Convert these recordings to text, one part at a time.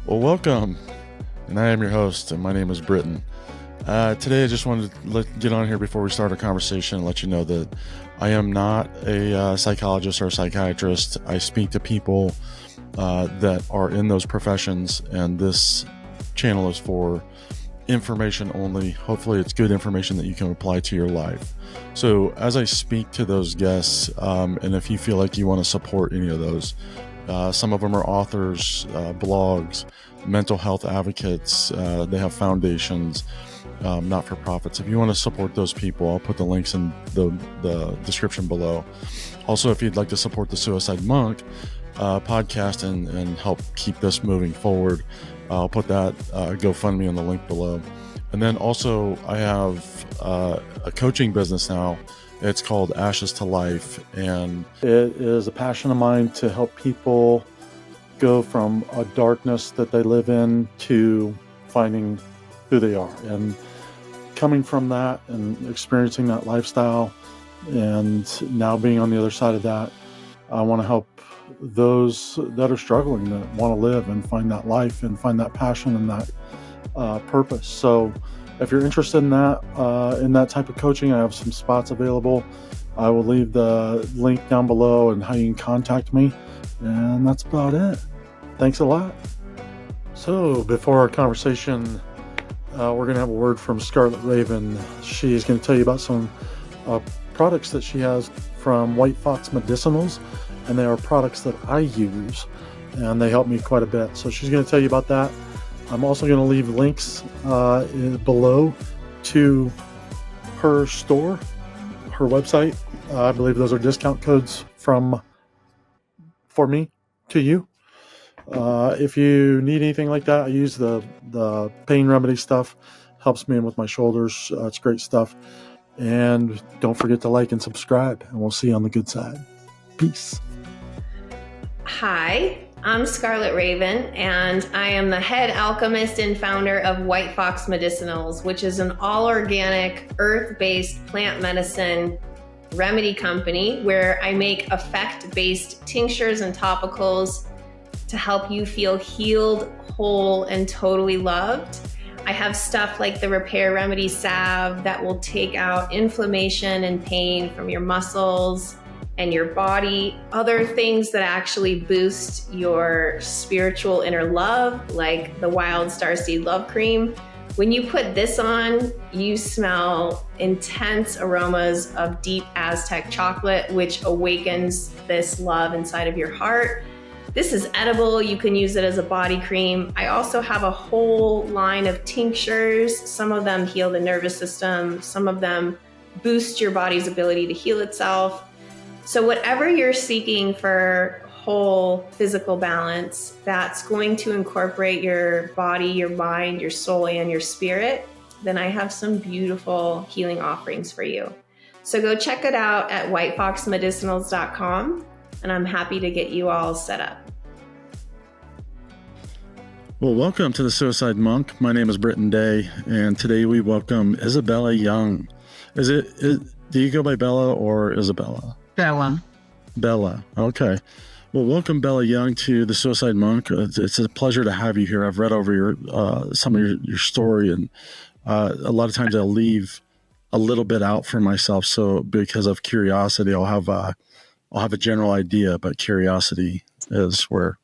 Well, welcome, and I am your host, and my name is Britton. Today, I just wanted to get on here before we start our conversation and let you know that I am not a psychologist or a psychiatrist. I speak to people that are in those professions, and this channel is for information only. Hopefully, it's good information that you can apply to your life. So, as I speak to those guests, and if you feel like you want to support any of those, some of them are authors, blogs, mental health advocates. They have foundations, not-for-profits. If you want to support those people, I'll put the links in the description below. Also, if you'd like to support the Suicide Monk podcast and help keep this moving forward, I'll put that GoFundMe in the link below. And then also, I have a coaching business now. It's called Ashes to Life, and it is a passion of mine to help people go from a darkness that they live in to finding who they are. And coming from that and experiencing that lifestyle and now being on the other side of that, I want to help those that are struggling, that want to live and find that life and find that passion and that purpose. So if you're interested in that type of coaching, I have some spots available. I will leave the link down below and how you can contact me. And that's about it. Thanks a lot. So before our conversation, we're going to have a word from Scarlet Raven. She is going to tell you about some products that she has from White Fox Medicinals. And they are products that I use, and they help me quite a bit. So she's going to tell you about that. I'm also going to leave links below to her store, her website. I believe those are discount codes for me to you. If you need anything like that, I use the pain remedy stuff. Helps me with my shoulders. It's great stuff. And don't forget to like and subscribe, and we'll see you on the good side. Peace. Hi, I'm Scarlet Raven, and I am the head alchemist and founder of White Fox Medicinals, which is an all-organic, earth-based plant medicine remedy company where I make effect-based tinctures and topicals to help you feel healed, whole, and totally loved. I have stuff like the Repair Remedy Salve that will take out inflammation and pain from your muscles and your body, other things that actually boost your spiritual inner love, like the Wild Starseed Love Cream. When you put this on, you smell intense aromas of deep Aztec chocolate, which awakens this love inside of your heart. This is edible. You can use it as a body cream. I also have a whole line of tinctures. Some of them heal the nervous system. Some of them boost your body's ability to heal itself. So whatever you're seeking for whole physical balance, that's going to incorporate your body, your mind, your soul, and your spirit, then I have some beautiful healing offerings for you. So go check it out at whitefoxmedicinals.com, and I'm happy to get you all set up. Well, welcome to the Suicide Monk. My name is Britton Day, and today we welcome Isabella Young. Do you go by Bella or Isabella? Bella. Okay. Well, welcome, Bella Young, to the Suicide Monk. It's a pleasure to have you here. I've read over some of your story, and a lot of times I'll leave a little bit out for myself. So because of curiosity, I'll have a general idea, but curiosity is where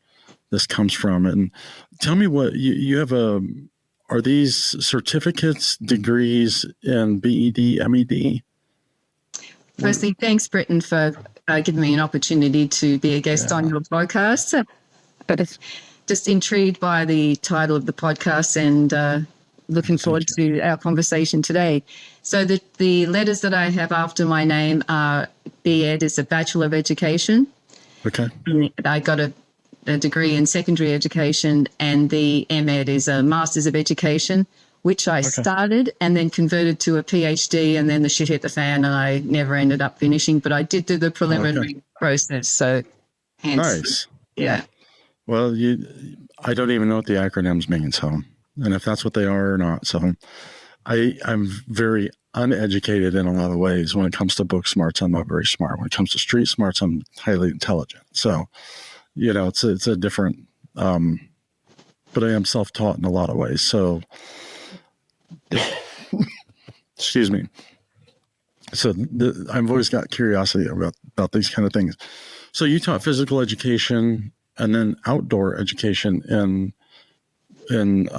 this comes from. And tell me what you have are these certificates, degrees in BED, MED? Firstly, thanks, Britton, for giving me an opportunity to be a guest on your podcast. But just intrigued by the title of the podcast and looking forward to our conversation today. So the letters that I have after my name are B.Ed is a Bachelor of Education. Okay. I got a degree in secondary education, and the M.Ed is a Master's of Education, which I started and then converted to a PhD, and then the shit hit the fan and I never ended up finishing, but I did do the preliminary process. So hence, nice. Yeah. Well, I don't even know what the acronyms mean, so, and if that's what they are or not. So I'm very uneducated in a lot of ways. When it comes to book smarts, I'm not very smart. When it comes to street smarts, I'm highly intelligent. So, it's a different but I am self-taught in a lot of ways. So, excuse me. So I've always got curiosity about these kind of things. So you taught physical education and then outdoor education in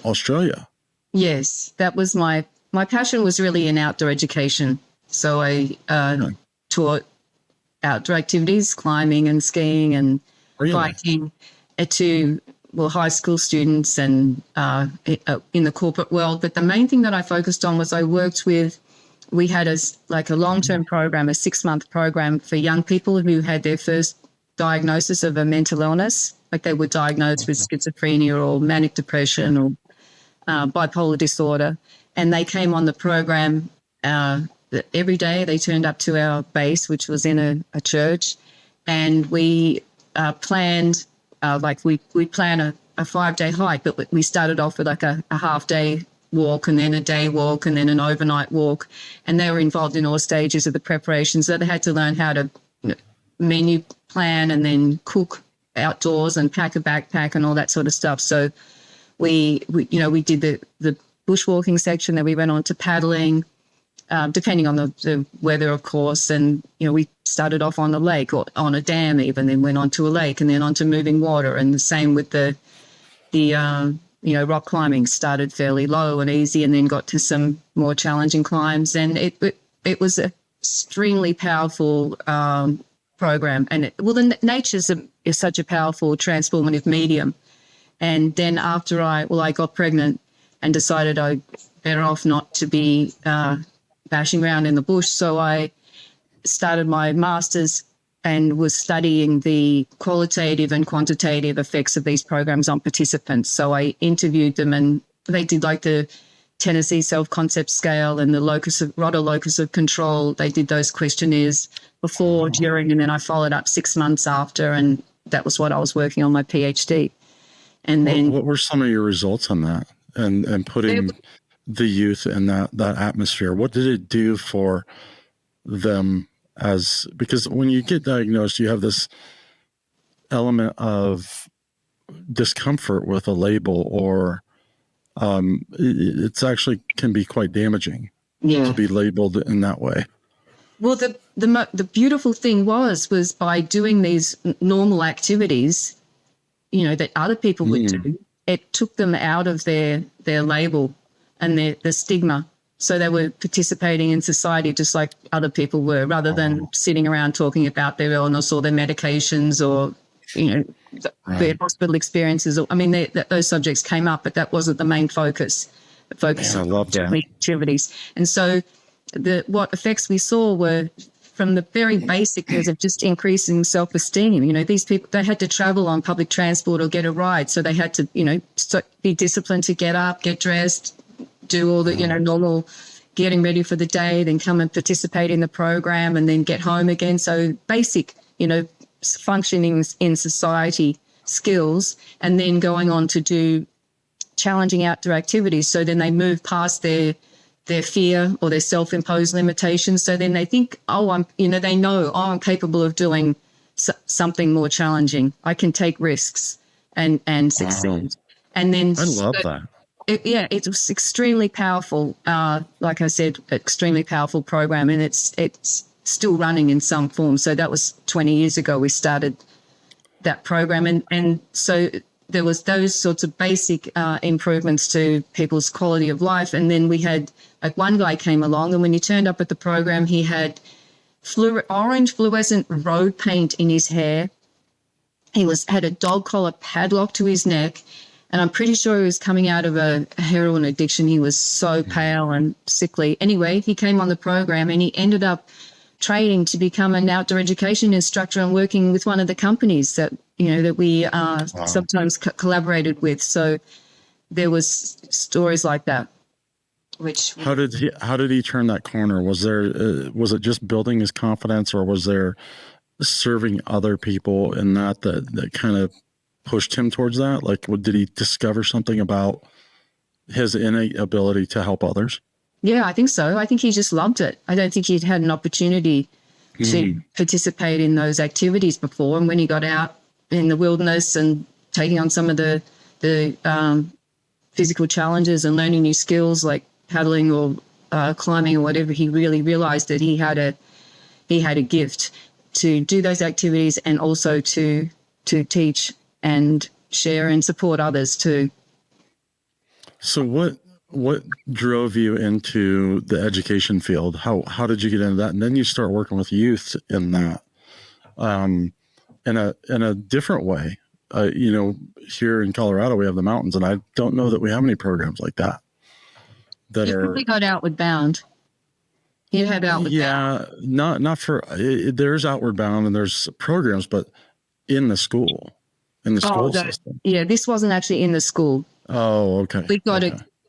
Australia. Yes, that was my passion was really in outdoor education. So I taught outdoor activities, climbing and skiing and biking to high school students and in the corporate world. But the main thing that I focused on was we had a long-term program, a 6-month program for young people who had their first diagnosis of a mental illness, like they were diagnosed with schizophrenia or manic depression or bipolar disorder. And they came on the program every day. They turned up to our base, which was in a church, and we planned, we planned a 5-day hike, but we started off with like a half-day walk and then a day walk and then an overnight walk. And they were involved in all stages of the preparation. So they had to learn how to menu plan and then cook outdoors and pack a backpack and all that sort of stuff. So we did the bushwalking section, then we went on to paddling, depending on the weather, of course. And, we started off on a lake or on a dam even, then went on to a lake and then on to moving water. And the same with the rock climbing, started fairly low and easy and then got to some more challenging climbs. And it was an extremely powerful program. And the nature is such a powerful transformative medium. And then after I got pregnant and decided I better off not to be bashing around in the bush. So I started my master's and was studying the qualitative and quantitative effects of these programs on participants. So I interviewed them and they did like the Tennessee self-concept scale and the Rotter locus of control. They did those questionnaires before, during, and then I followed up 6 months after, and that was what I was working on my PhD. And then what were some of your results on that and putting the youth in that atmosphere? What did it do for them? Because when you get diagnosed, you have this element of discomfort with a label, or it's actually can be quite damaging to be labeled in that way. Well, the beautiful thing was by doing these normal activities, that other people would do, it took them out of their label and their stigma. So they were participating in society just like other people were, rather than sitting around talking about their illness or their medications or, their hospital experiences. Those subjects came up, but that wasn't the main focus. The focus I love that. Activities. And so what effects we saw were from the very basics of just increasing self-esteem. These people, they had to travel on public transport or get a ride. So they had to, be disciplined to get up, get dressed, do all the, normal getting ready for the day, then come and participate in the program and then get home again. So basic, functioning in society skills, and then going on to do challenging outdoor activities. So then they move past their fear or their self-imposed limitations. So then they think, they know, I'm capable of doing something more challenging. I can take risks and succeed. And then I love that. It was extremely powerful. Like I said, extremely powerful program, and it's still running in some form. So that was 20 years ago we started that program, and so there was those sorts of basic improvements to people's quality of life. And then we had one guy came along, and when he turned up at the program, he had orange fluorescent road paint in his hair. He had a dog collar padlock to his neck. And I'm pretty sure he was coming out of a heroin addiction. He was so pale and sickly. Anyway, he came on the program and he ended up training to become an outdoor education instructor and working with one of the companies that we sometimes collaborated with. So there was stories like that. How did he turn that corner? Was it just building his confidence, or was there serving other people in that kind of pushed him towards that? Like, did he discover something about his innate ability to help others? Yeah, I think so. I think he just loved it. I don't think he'd had an opportunity to participate in those activities before. And when he got out in the wilderness and taking on some of the the physical challenges and learning new skills like paddling or climbing or whatever, he really realized that he had a gift to do those activities and also to teach and share and support others too. So what drove you into the education field? How did you get into that? And then you start working with youth in that, in a different way. Here in Colorado, we have the mountains, and I don't know that we have any programs like that. You probably got Outward Bound. You had Outward Bound. Yeah, not for, there's Outward Bound and there's programs, but in the school system. Yeah, this wasn't actually in the school. Oh, okay.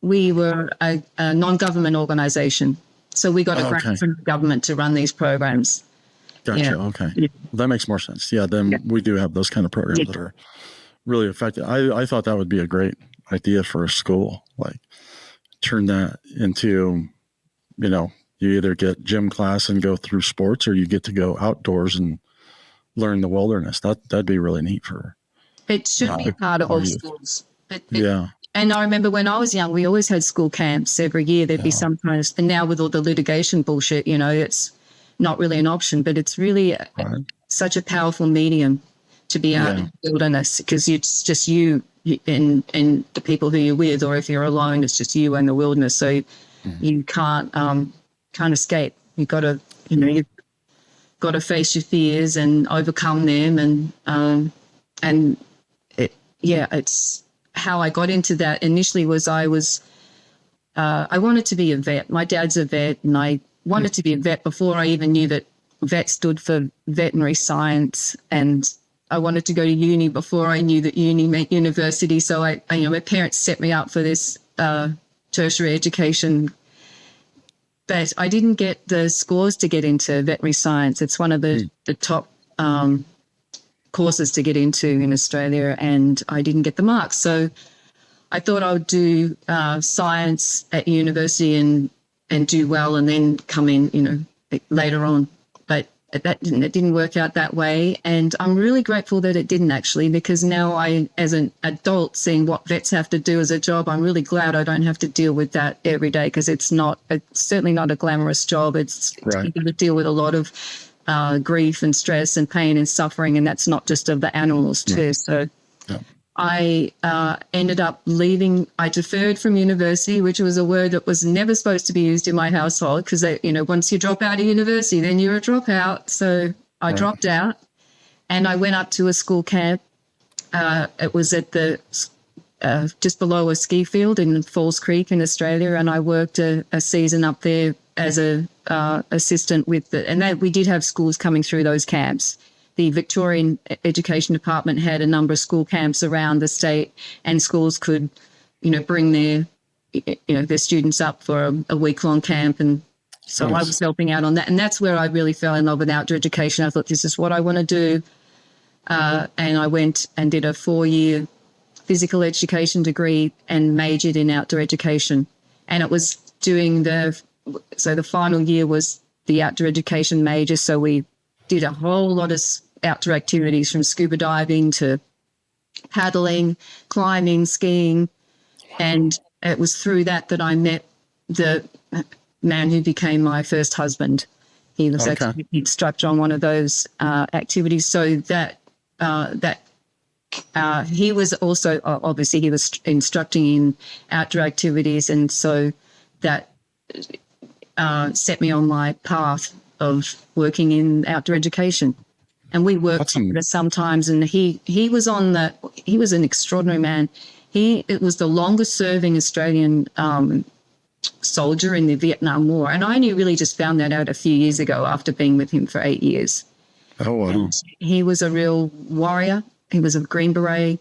We were a non-government organization, so we got a grant from the government to run these programs. Gotcha. Yeah. Okay. Yeah. Well, that makes more sense. Yeah. Then we do have those kind of programs that are really effective. I thought that would be a great idea for a school, like turn that into, you either get gym class and go through sports, or you get to go outdoors and learn the wilderness. That'd be really neat for. It should be part of all schools. Yeah. And I remember when I was young, we always had school camps every year. There'd be sometimes, and now with all the litigation bullshit, it's not really an option, but it's really such a powerful medium to be out in the wilderness, because it's just you and the people who you're with, or if you're alone, it's just you and the wilderness. So you can't escape. You've got to, you've got to face your fears and overcome them. And it's how I got into that initially was I wanted to be a vet. My dad's a vet, and I wanted to be a vet before I even knew that vet stood for veterinary science, and I wanted to go to uni before I knew that uni meant university. So my parents set me up for this tertiary education, but I didn't get the scores to get into veterinary science. It's one of the top courses to get into in Australia, and I didn't get the marks. So I thought I would do science at university and do well, and then come in, later on. But it didn't work out that way, and I'm really grateful that it didn't, actually, because now as an adult, seeing what vets have to do as a job, I'm really glad I don't have to deal with that every day, because it's certainly not a glamorous job. It's you got to deal with a lot of grief and stress and pain and suffering, and that's not just of the animals too. So I ended up leaving. I deferred from university, which was a word that was never supposed to be used in my household, because once you drop out of university, then you're a dropout. So I dropped out, and I went up to a school camp. It was at the just below a ski field in Falls Creek in Australia, and I worked a season up there as a assistant with and we did have schools coming through those camps. The Victorian Education Department had a number of school camps around the state, and schools could, bring their students up for a week-long camp. And so I was helping out on that. And that's where I really fell in love with outdoor education. I thought, this is what I want to do. And I went and did a 4-year physical education degree and majored in outdoor education. And it was so the final year was the outdoor education major. So we did a whole lot of outdoor activities, from scuba diving to paddling, climbing, skiing. And it was through that I met the man who became my first husband. He was actually the instructor on one of those activities. So he was also, obviously he was instructing in outdoor activities. And so that set me on my path of working in outdoor education. And we worked together sometimes, and he was an extraordinary man. It was the longest serving Australian soldier in the Vietnam War. And I only really just found that out a few years ago after being with him for 8 years. Oh, wow. And he was a real warrior. He was a Green Beret.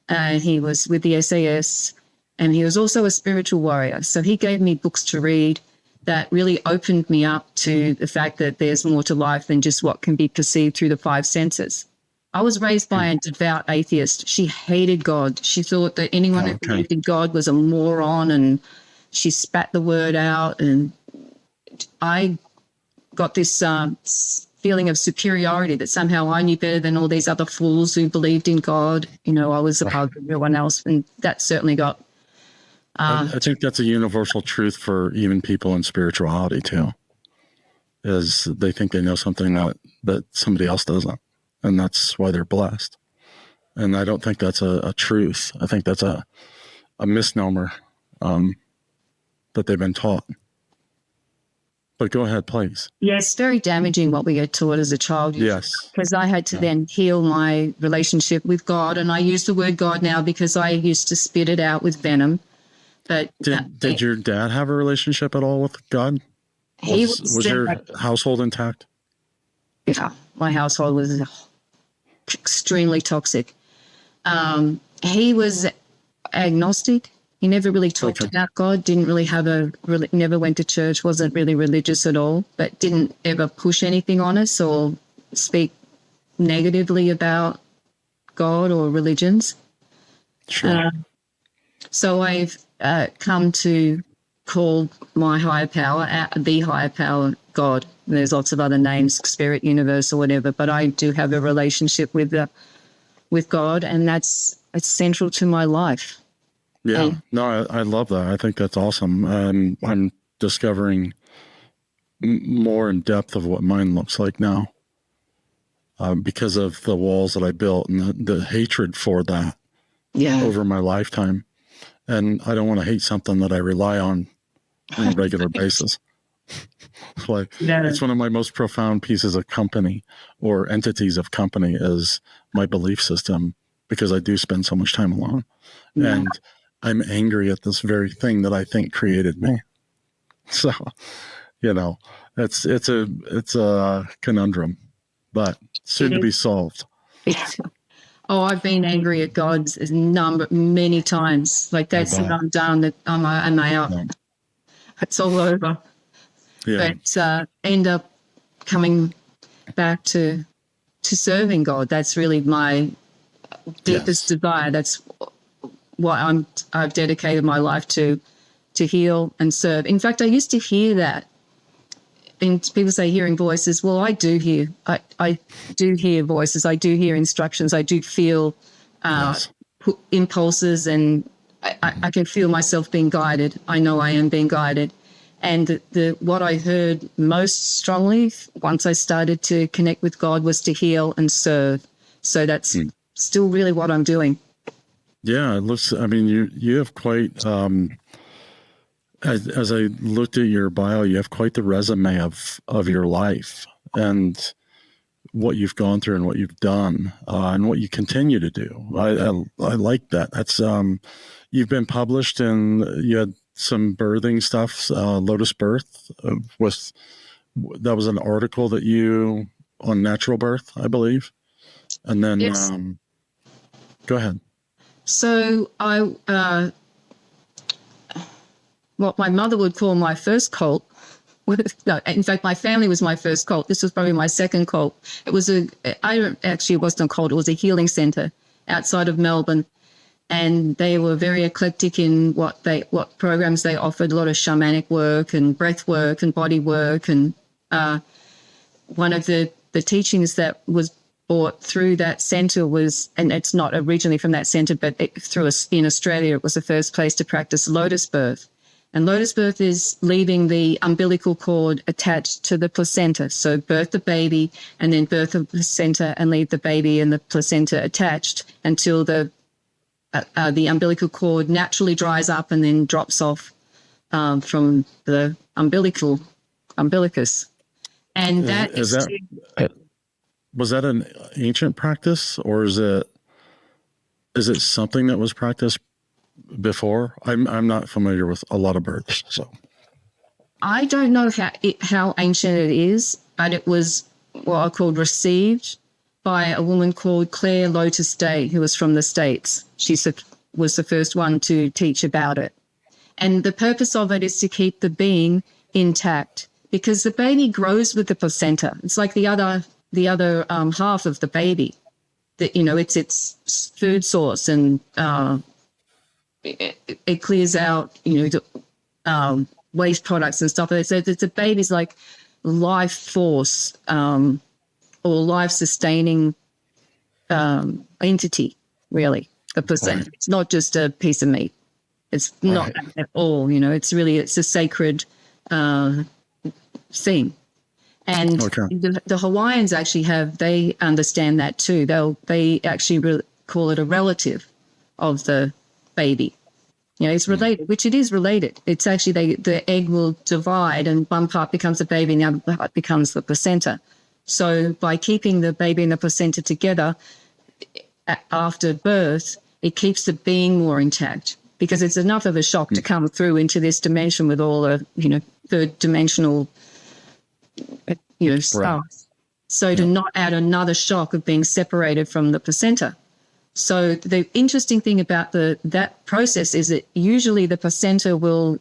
He was with the SAS, and he was also a spiritual warrior. So he gave me books to read that really opened me up to the fact that there's more to life than just what can be perceived through the 5 senses. I was raised by a devout atheist. She hated God. She thought that anyone who believed in God was a moron, and she spat the word out. And I got this feeling of superiority, that somehow I knew better than all these other fools who believed in God. You know, I was above everyone else. And that certainly got... I think that's a universal truth for even people in spirituality too, is they think they know something that somebody else doesn't. And that's why they're blessed. And I don't think that's a truth. I think that's a misnomer that they've been taught. But go ahead, please. Yes, very damaging what we get taught as a child. Yes. Because I had to then heal my relationship with God. And I use the word God now because I used to spit it out with venom. But did your dad have a relationship at all with God? Was your household intact? Yeah, my household was extremely toxic. He was agnostic. He never really talked about God, didn't really never went to church, wasn't really religious at all, but didn't ever push anything on us or speak negatively about God or religions. Sure. So I've come to call my higher power, the higher power, God. And there's lots of other names, spirit, universe, or whatever, but I do have a relationship with God, and it's central to my life. Yeah, no, I love that. I think that's awesome. I'm discovering more in depth of what mine looks like now because of the walls that I built and the hatred for that over my lifetime. And I don't want to hate something that I rely on a regular basis. It's one of my most profound pieces of company or entities of company is my belief system, because I do spend so much time alone. Yeah. And I'm angry at this very thing that I think created me. So, you know, it's a conundrum, but soon to be solved. I've been angry at God many times. Like that's what I'm done. That am I out? No. It's all over. Yeah. But end up coming back to serving God. That's really my deepest desire. That's what I've dedicated my life to heal and serve. In fact, I used to hear that. And people say hearing voices. Well, I do hear. I do hear voices. I do hear instructions. I do feel impulses, and I can feel myself being guided. I know I am being guided. And what I heard most strongly once I started to connect with God was to heal and serve. So that's still really what I'm doing. Yeah, it looks. I mean, you have quite. As I looked at your bio, you have quite the resume of your life and what you've gone through and what you've done and what you continue to do. I like that. That's you've been published and you had some birthing stuff, Lotus Birth. That was an article that you on natural birth, I believe. And then go ahead. So what my mother would call my first cult. No, in fact, my family was my first cult. This was probably my second cult. It wasn't a cult. It was a healing center outside of Melbourne. And they were very eclectic in what programs they offered, a lot of shamanic work and breath work and body work. And one of the teachings that was brought through that center was, and it's not originally from that center, but in Australia, it was the first place to practice lotus birth. And lotus birth is leaving the umbilical cord attached to the placenta. So birth the baby and then birth the placenta and leave the baby and the placenta attached until the umbilical cord naturally dries up and then drops off from the umbilicus. And was that an ancient practice, or is it something that was practiced before? I'm not familiar with a lot of births, so I don't know how ancient it is, but it was what I called received by a woman called Claire Lotus Day, who was from the States. She was the first one to teach about it. And the purpose of it is to keep the being intact, because the baby grows with the placenta. It's like the other half of the baby. That, you know, it's its food source, and it clears out, you know, waste products and stuff. So the baby's like life force or life-sustaining entity, really, the placenta. It's not just a piece of meat. It's not at all, it's a sacred thing. And the Hawaiians actually they understand that too. They actually call it a relative of the baby. It's related, which it is related. It's actually the egg will divide and one part becomes the baby and the other part becomes the placenta. So by keeping the baby and the placenta together after birth, it keeps the being more intact, because it's enough of a shock to come through into this dimension with all the, third dimensional, stuff. So to not add another shock of being separated from the placenta. So the interesting thing about that process is that usually the placenta will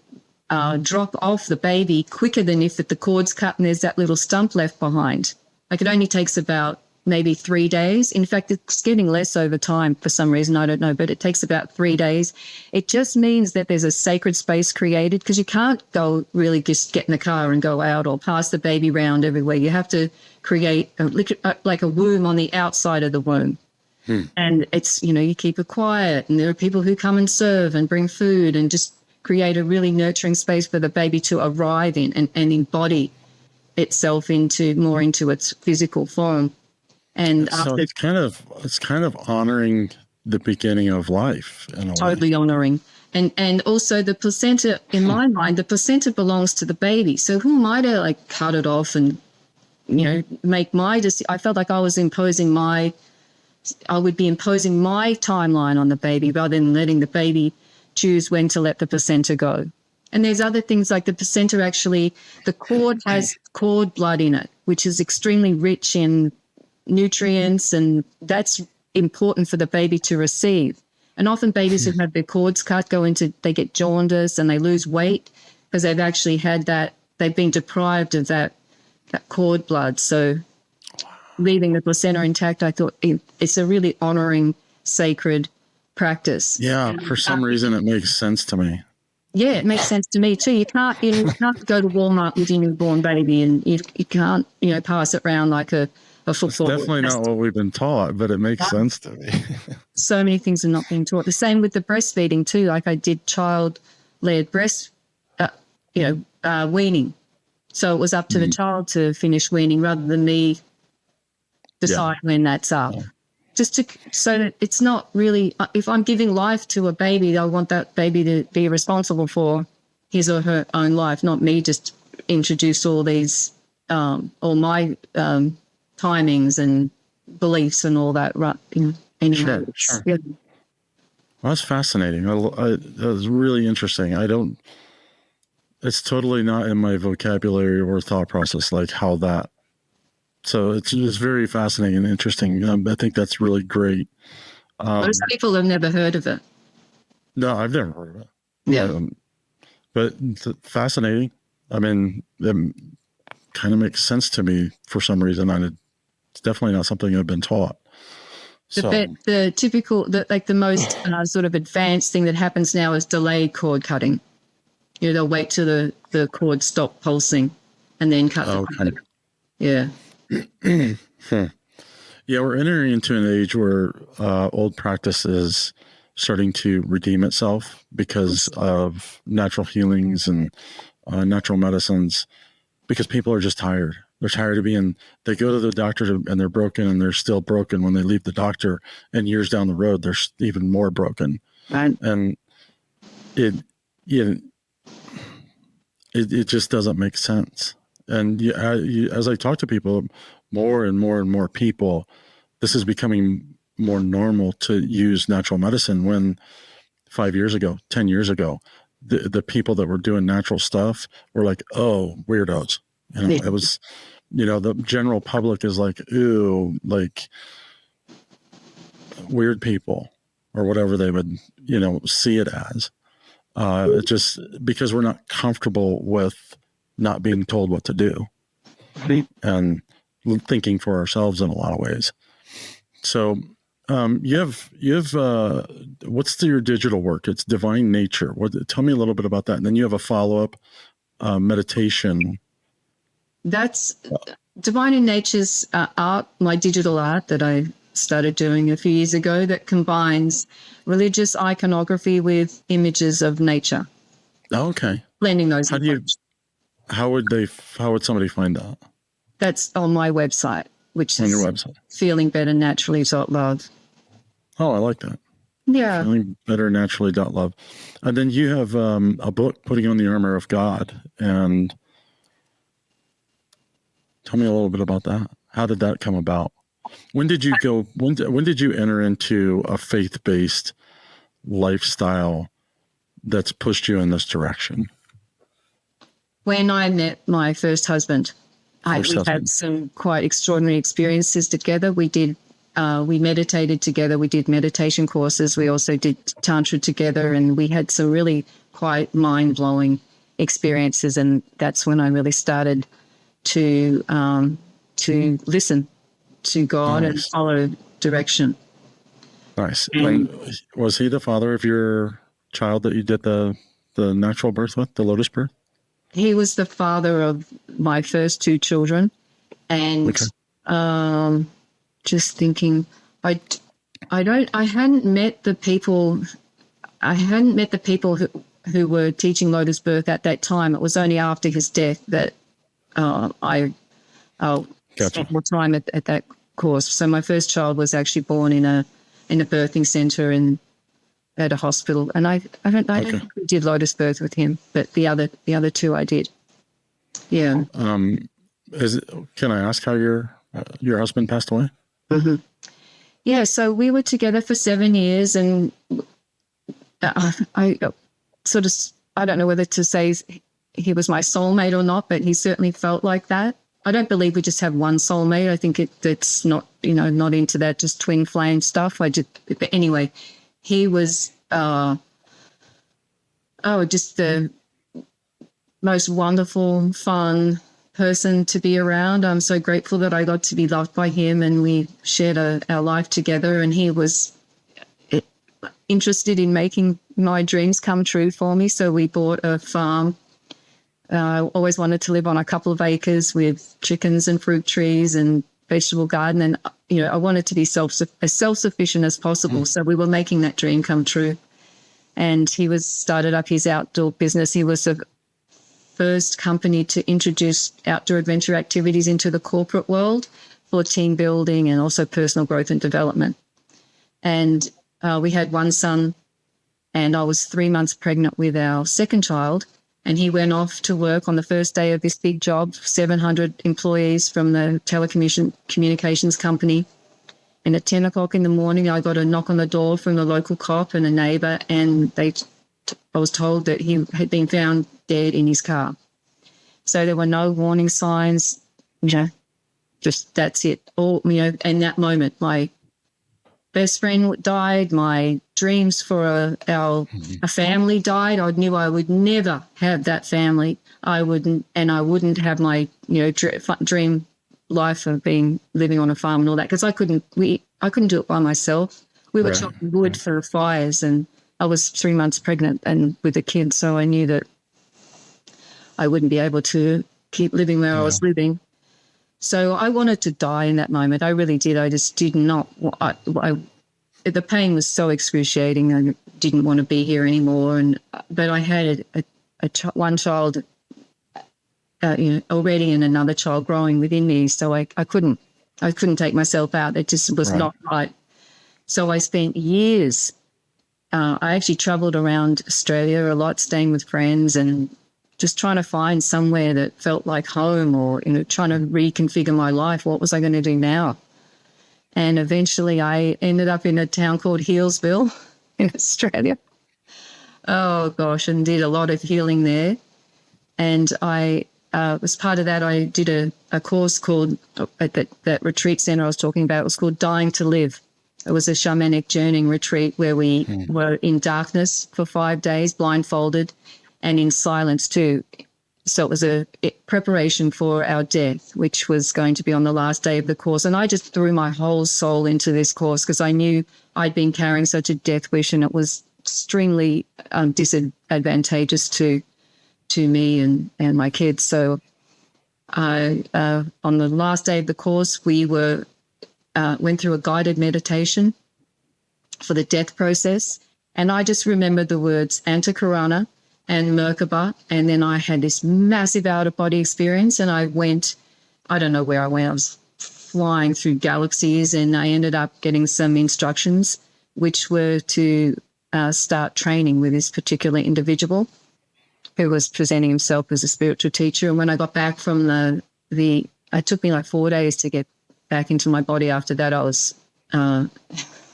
drop off the baby quicker than if the cord's cut and there's that little stump left behind. Like, it only takes about maybe 3 days. In fact, it's getting less over time for some reason, I don't know, but it takes about 3 days. It just means that there's a sacred space created, because you can't go really just get in the car and go out or pass the baby around everywhere. You have to create like a womb on the outside of the womb. And it's, you keep it quiet, and there are people who come and serve and bring food and just create a really nurturing space for the baby to arrive in and embody itself into its physical form. And so it's kind of honoring the beginning of life in a totally way. honoring. And also the placenta, in my mind, the placenta belongs to the baby. So who am I to cut it off and, make I felt like I would be imposing my timeline on the baby rather than letting the baby choose when to let the placenta go. And there's other things like the placenta the cord has cord blood in it, which is extremely rich in nutrients, and that's important for the baby to receive. And often babies who have their cords cut they get jaundice and they lose weight because they've actually they've been deprived of that cord blood. So leaving the placenta intact, I thought it's a really honoring, sacred practice. Yeah, for some reason it makes sense to me. Yeah, it makes sense to me too. You can't go to Walmart with your newborn baby and you can't, pass it around like a football. It's definitely not what we've been taught, but it makes sense to me. So many things are not being taught. The same with the breastfeeding too. Like I did child-led weaning. So it was up to the child to finish weaning rather than me decide when that's up. Yeah. So that it's not really, if I'm giving life to a baby, I want that baby to be responsible for his or her own life, not me just introduce all these, all my timings and beliefs and all that. Right? Sure. Yeah. Well, that's fascinating. That was really interesting. It's totally not in my vocabulary or thought process, like how that. So it's very fascinating and interesting. I think that's really great. Most people have never heard of it. No, I've never heard of it. Yeah. But fascinating. I mean, it kind of makes sense to me for some reason. It's definitely not something I've been taught. The typical, the most sort of advanced thing that happens now is delayed cord cutting. They'll wait till the cord stop pulsing and then cut the cord. Yeah. Yeah, we're entering into an age where old practice is starting to redeem itself because of natural healings and natural medicines, because people are just tired. They're tired of they go to the doctor and they're broken, and they're still broken when they leave the doctor, and years down the road, they're even more broken. Right. And it just doesn't make sense. And as I talk to people, more and more and more people, this is becoming more normal to use natural medicine, when 5 years ago, 10 years ago, the people that were doing natural stuff were like, oh, weirdos. It was, the general public is like, ooh, like weird people or whatever they would, see it as. It just because we're not comfortable with not being told what to do and thinking for ourselves in a lot of ways. So you have what's your digital work? It's Divine Nature. Tell me a little bit about that. And then you have a follow-up meditation That's Divine in Nature's art, my digital art that I started doing a few years ago that combines religious iconography with images of nature, Okay. blending those. How would somebody find that? That's on my website, which On is your website? feelingbetter.naturally.love. Oh, I like that. Yeah. Feeling better naturally.love. And then you have a book, Putting on the Armor of God. And tell me a little bit about that. How did that come about? When did you enter into a faith-based lifestyle that's pushed you in this direction? When I met my first husband, we had some quite extraordinary experiences together. We meditated together. We did meditation courses. We also did Tantra together, and we had some really quite mind-blowing experiences. And that's when I really started to listen to God and follow direction. Nice. And was he the father of your child that you did the natural birth with, the lotus birth? He was the father of my first two children, and just thinking, I hadn't met the people who were teaching lotus birth at that time. It was only after his death that I spent more time at that course. So my first child was actually born in a birthing center and at a hospital, and I don't think we did lotus birth with him, but the other two I did. Yeah. Can I ask how your husband passed away? Mm-hmm. Yeah. So we were together for 7 years, and I don't know whether to say he was my soulmate or not, but he certainly felt like that. I don't believe we just have one soulmate. I think it's not, not into that just twin flame stuff. But anyway, he was just the most wonderful, fun person to be around. I'm so grateful that I got to be loved by him, and we shared our life together, and he was interested in making my dreams come true for me. So we bought a farm. I always wanted to live on a couple of acres with chickens and fruit trees and vegetable garden. And, I wanted to be as self-sufficient as possible. So we were making that dream come true. And he started up his outdoor business. He was the first company to introduce outdoor adventure activities into the corporate world for team building and also personal growth and development. And we had one son, and I was 3 months pregnant with our second child. And he went off to work on the first day of this big job, 700 employees from the telecommunications company. And at 10 o'clock in the morning, I got a knock on the door from the local cop and a neighbour, and I was told that he had been found dead in his car. So there were no warning signs, just that's it. In that moment, my best friend died. My dreams for a family died. I knew I would never have that family. I wouldn't have my dream life of living on a farm and all that, because I couldn't do it by myself. We were chopping wood for fires, and I was 3 months pregnant and with a kid, so I knew that I wouldn't be able to keep living where I was living. So I wanted to die in that moment. I really did. I just did not. The pain was so excruciating. I didn't want to be here anymore. But I had one child, already, and another child growing within me. So I couldn't take myself out. It just was not right. So I spent years. I actually travelled around Australia a lot, staying with friends and just trying to find somewhere that felt like home, or trying to reconfigure my life. What was I going to do now? And eventually I ended up in a town called Healesville in Australia. Oh, gosh, and did a lot of healing there. And I, as part of that, I did a course called, at that retreat centre I was talking about, it was called Dying to Live. It was a shamanic journeying retreat where we were in darkness for 5 days, blindfolded, and in silence too. So it was a preparation for our death, which was going to be on the last day of the course. And I just threw my whole soul into this course because I knew I'd been carrying such a death wish, and it was extremely disadvantageous to me and my kids. So On the last day of the course, we went through a guided meditation for the death process. And I just remembered the words Antakarana and Merkaba. And then I had this massive out-of-body experience. And I don't know where I went. I was flying through galaxies, and I ended up getting some instructions, which were to start training with this particular individual who was presenting himself as a spiritual teacher. And when I got back from it took me like 4 days to get back into my body. After that, I was, I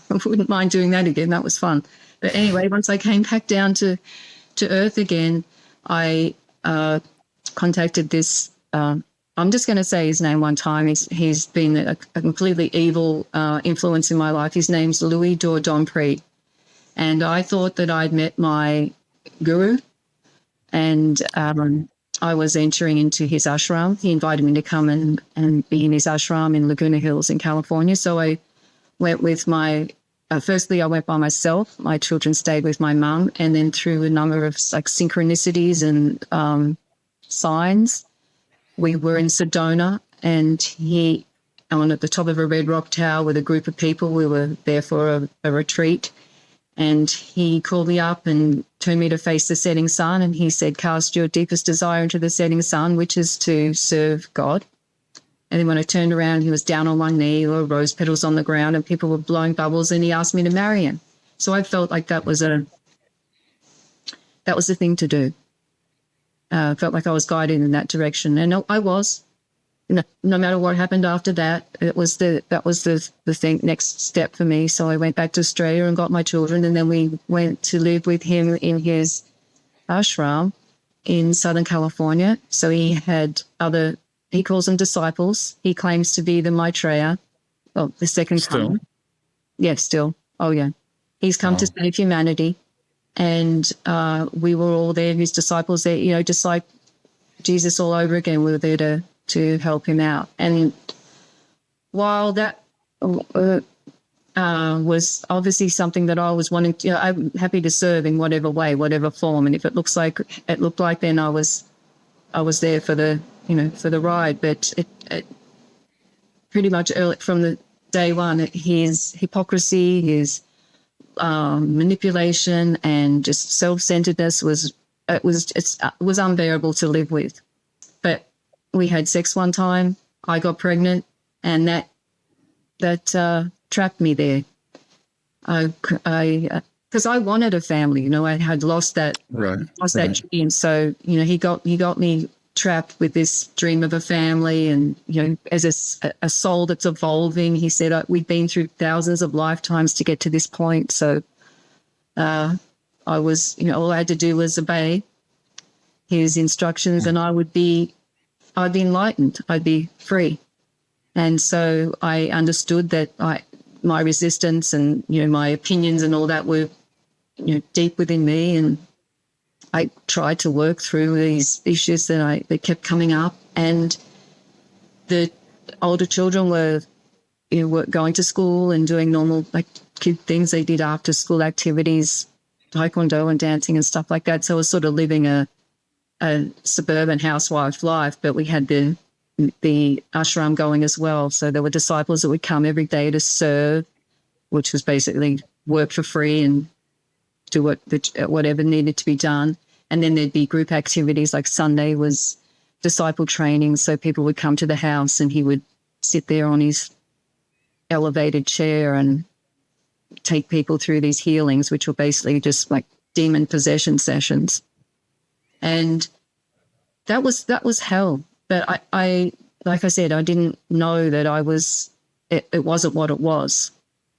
wouldn't mind doing that again. That was fun. But anyway, once I came back down to Earth again, I contacted this, I'm just going to say his name one time. He's been a completely evil influence in my life. His name's Louis Dompré. And I thought that I'd met my guru, and I was entering into his ashram. He invited me to come and be in his ashram in Laguna Hills in California. So I went with firstly, I went by myself. My children stayed with my mum, and then through a number of like synchronicities and signs, we were in Sedona, and on at the top of a red rock tower with a group of people. We were there for a retreat. And he called me up and turned me to face the setting sun. And he said, cast your deepest desire into the setting sun, which is to serve God. And then when I turned around, he was down on one knee, or rose petals on the ground, and people were blowing bubbles, and he asked me to marry him. So I felt like that was the thing to do. I felt like I was guided in that direction. And I was. No matter what happened after that, that was the thing, next step for me. So I went back to Australia and got my children, and then we went to live with him in his ashram in Southern California. So he had he calls them disciples. He claims to be the Maitreya, the second coming. Yeah, still. Oh, yeah. He's come to save humanity. And we were all there, his disciples there, just like Jesus all over again. We were there to help him out. And while that was obviously something that I was wanting to, I'm happy to serve in whatever way, whatever form. And if it looked like, then I was there for the ride. But it pretty much early from the day one, his hypocrisy, his manipulation, and just self-centeredness was unbearable to live with. But we had sex one time. I got pregnant, and that trapped me there. Because I wanted a family, I had lost that that dream. So he got me trapped with this dream of a family, and as a soul that's evolving. He said we've been through thousands of lifetimes to get to this point. So I was, all I had to do was obey his instructions, and I'd be enlightened. I'd be free. And so I understood that my resistance and, my opinions and all that were, deep within me. And I tried to work through these issues that kept coming up. And the older children were going to school and doing normal, kid things they did after school activities, taekwondo and dancing and stuff like that. So I was sort of living a suburban housewife life, but we had the ashram going as well. So there were disciples that would come every day to serve, which was basically work for free and do whatever needed to be done. And then there'd be group activities, like Sunday was disciple training. So people would come to the house, and he would sit there on his elevated chair and take people through these healings, which were basically just like demon possession sessions. And that was hell. But I like I said, I didn't know that it wasn't what it was.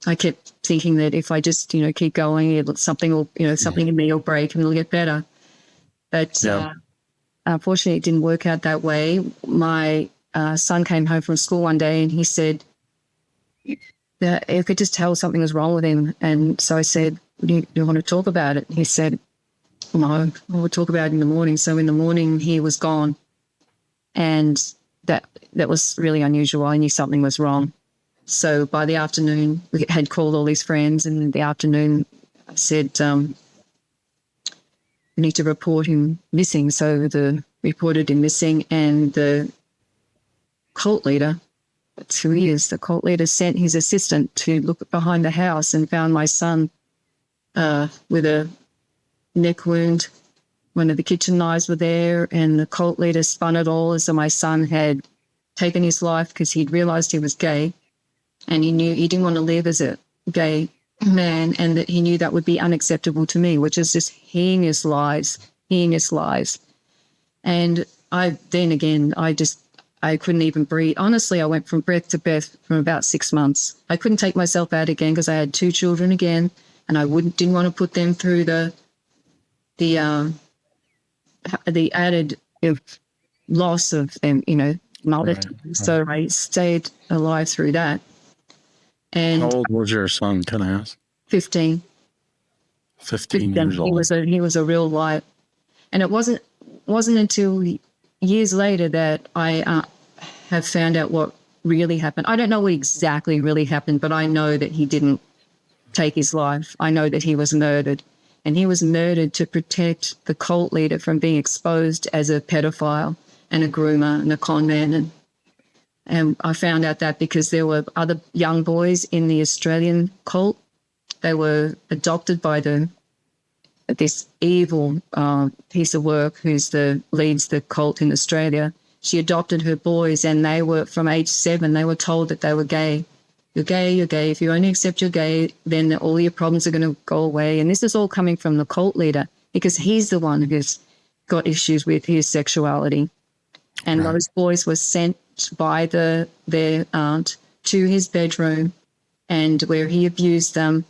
I kept thinking that if I just, keep going, something in me will break and it'll get better. But unfortunately, it didn't work out that way. My son came home from school one day, and he said that I could just tell something was wrong with him. And so I said, do you want to talk about it? He said, no, we'll talk about it in the morning. So in the morning, he was gone. And that was really unusual. I knew something was wrong. So by the afternoon, we had called all his friends, and in the afternoon I said, we need to report him missing. So reported him missing, and the cult leader. That's who he is. The cult leader sent his assistant to look behind the house and found my son with a neck wound. One of the kitchen knives were there, and the cult leader spun it all as though my son had taken his life because he'd realized he was gay, and he knew he didn't want to live as a gay man, and that he knew that would be unacceptable to me, which is just heinous lies. And I couldn't even breathe. Honestly, I went from breath to breath from about 6 months. I couldn't take myself out again because I had 2 children again, and I didn't want to put them through the added loss of them, mother. Right. So I stayed alive through that. And how old was your son, can I ask? 15. 15 years old. He was a real light. And it wasn't until years later that I have found out what really happened. I don't know what exactly really happened, but I know that he didn't take his life. I know that he was murdered. And he was murdered to protect the cult leader from being exposed as a pedophile and a groomer and a con man. And I found out that because there were other young boys in the Australian cult. They were adopted by this evil piece of work who leads the cult in Australia. She adopted her boys, and they were, from age 7, they were told that they were gay. You're gay, you're gay. If you only accept you're gay, then all your problems are going to go away. And this is all coming from the cult leader because he's the one who's got issues with his sexuality. And those boys were sent by their aunt to his bedroom, and where he abused them,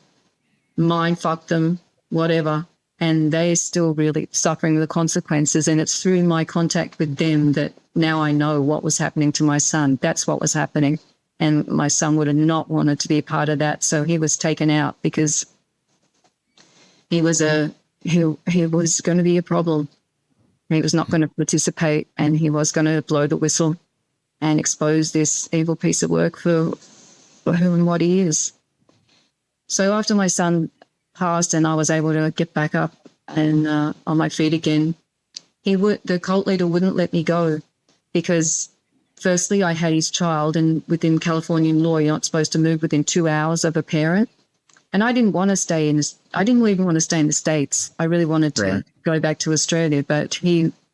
mind-fucked them, whatever. And they're still really suffering the consequences. And it's through my contact with them that now I know what was happening to my son. That's what was happening. And my son would have not wanted to be a part of that. So he was taken out because he was going to be a problem. He was not going to participate, and he was going to blow the whistle and expose this evil piece of work for who and what he is. So after my son passed and I was able to get back up and on my feet again, the cult leader wouldn't let me go because firstly, I had his child, and within Californian law, you're not supposed to move within 2 hours of a parent. And I didn't want to stay I didn't even want to stay in the States. I really wanted to go back to Australia, but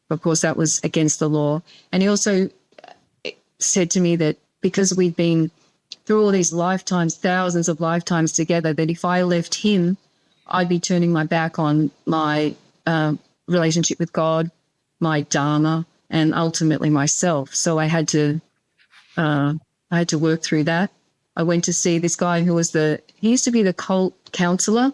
of course, that was against the law. And he also said to me that because we'd been through all these lifetimes, thousands of lifetimes together, that if I left him, I'd be turning my back on my relationship with God, my Dharma, and ultimately myself. So I had to work through that. I went to see this guy who was he used to be the cult counselor,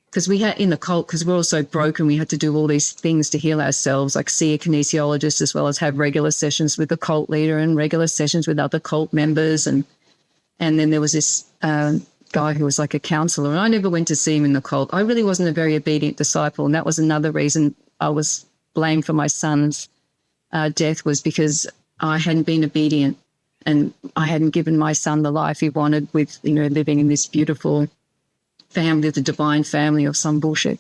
because we're all so broken, we had to do all these things to heal ourselves, like see a kinesiologist as well as have regular sessions with the cult leader and regular sessions with other cult members. And then there was this guy who was like a counselor, and I never went to see him in the cult. I really wasn't a very obedient disciple, and that was another reason I was blamed for my son's death, was because I hadn't been obedient and I hadn't given my son the life he wanted with, living in this beautiful family, the divine family of some bullshit.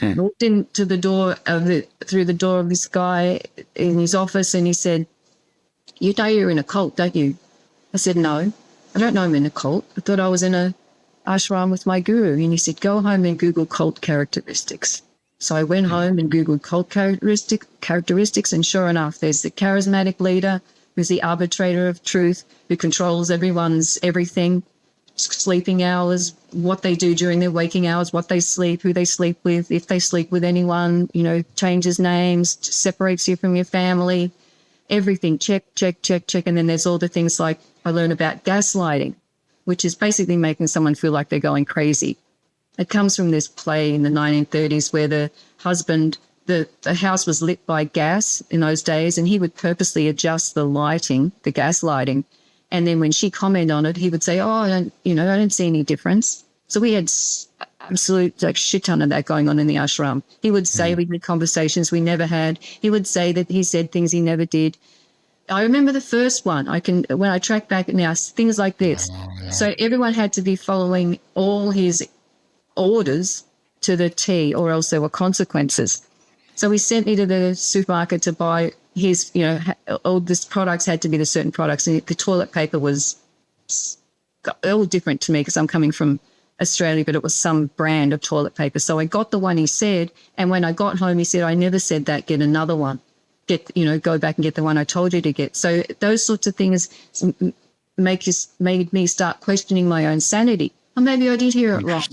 Walked into through the door of this guy in his office, and he said, "You know you're in a cult, don't you?" I said, "No, I don't know I'm in a cult. I thought I was in a ashram with my guru." And he said, "Go home and Google cult characteristics." So I went home and Googled cult characteristics, and sure enough, there's the charismatic leader who's the arbitrator of truth, who controls everyone's everything, sleeping hours, what they do during their waking hours, what they sleep, who they sleep with, if they sleep with anyone, changes names, separates you from your family, everything, check. And then there's all the things like I learned about gaslighting, which is basically making someone feel like they're going crazy. It comes from this play in the 1930s where the husband, the house was lit by gas in those days, and he would purposely adjust the lighting, the gas lighting. And then when she commented on it, he would say, "Oh, I don't see any difference." So we had absolute shit ton of that going on in the ashram. He would say we had conversations we never had. He would say that he said things he never did. I remember the first one. When I track back now, things like this. Oh, yeah. So everyone had to be following all his orders to the T, or else there were consequences. So he sent me to the supermarket to buy his, all these products had to be the certain products. And the toilet paper was all different to me because I'm coming from Australia, but it was some brand of toilet paper. So I got the one he said. And when I got home, he said, I never said that, get another one. Go back and get the one I told you to get. So those sorts of things made me start questioning my own sanity. Or maybe I did hear it wrong.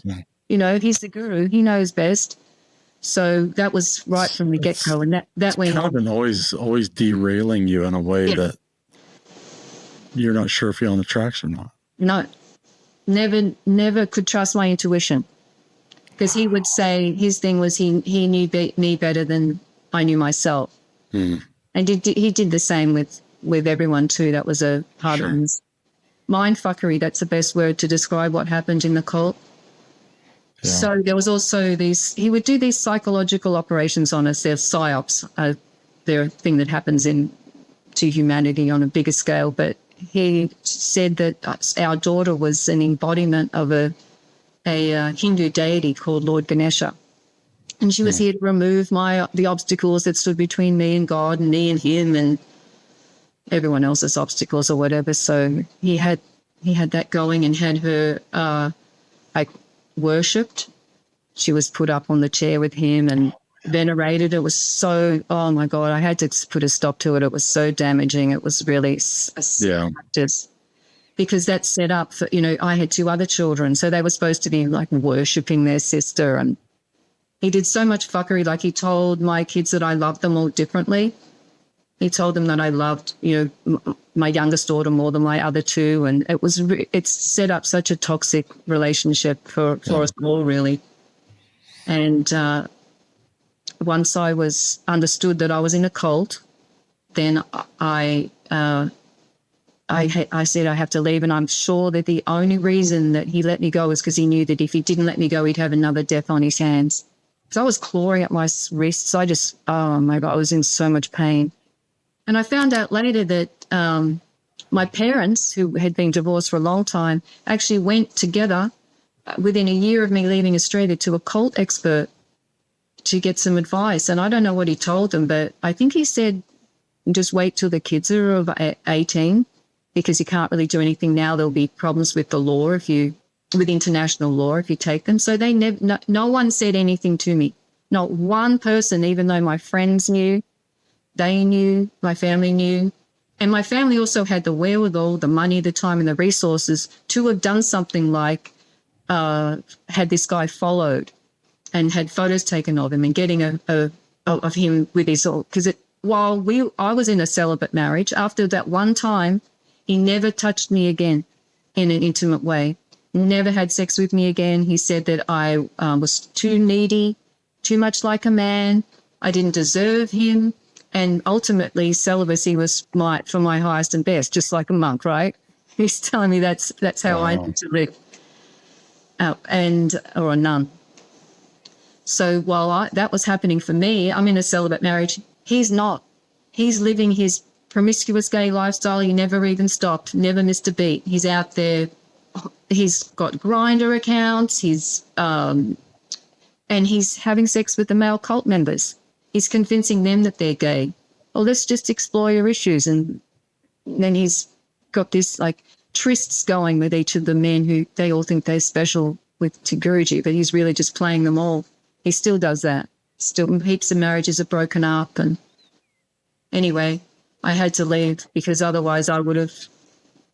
He's the guru. He knows best. So that was right from the get-go. And that went kind on. of always derailing you in a way that you're not sure if you're on the tracks or not. No, never could trust my intuition. Because he would say his thing was he knew me better than I knew myself. And he did the same with everyone too. That was a part of his mind fuckery. That's the best word to describe what happened in the cult. Yeah. So there was also he would do these psychological operations on us. They're psyops. They're a thing that happens to humanity on a bigger scale. But he said that our daughter was an embodiment of a Hindu deity called Lord Ganesha. And she was here to remove the obstacles that stood between me and God and me and him and everyone else's obstacles or whatever. So he had that going and had her worshipped. She was put up on the chair with him and venerated. It was so, oh my God, I had to put a stop to it. It was so damaging. It was really practice. Because that's set up for, I had 2 other children. So they were supposed to be like worshipping their sister. And he did so much fuckery. Like he told my kids that I loved them all differently. He told them that I loved, my youngest daughter more than my other 2. And it's set up such a toxic relationship for us all, really. And once I was understood that I was in a cult, then I said I have to leave. And I'm sure that the only reason that he let me go is because he knew that if he didn't let me go, he'd have another death on his hands. So I was clawing at my wrists. Oh my God, I was in so much pain. And I found out later that my parents, who had been divorced for a long time, actually went together within a year of me leaving Australia to a cult expert to get some advice. And I don't know what he told them, but I think he said, just wait till the kids are over 18 because you can't really do anything now. There'll be problems with the law with international law if you take them. So they no one said anything to me. Not one person, even though my friends knew. They knew, my family knew. And my family also had the wherewithal, the money, the time and the resources to have done something like had this guy followed and had photos taken of him and getting of him with his, because while I was in a celibate marriage, after that one time, he never touched me again in an intimate way, never had sex with me again. He said that I was too needy, too much like a man. I didn't deserve him. And ultimately, celibacy was for my highest and best, just like a monk, right? He's telling me that's how I need to live, or a nun. So while that was happening for me, I'm in a celibate marriage. He's not. He's living his promiscuous gay lifestyle. He never even stopped, never missed a beat. He's out there. He's got Grindr accounts. And he's having sex with the male cult members. He's convincing them that they're gay. Well, let's just explore your issues. And then he's got this like trysts going with each of the men who they all think they're special to Guruji, but he's really just playing them all. He still does that. Still heaps of marriages are broken up. And anyway, I had to leave because otherwise I would have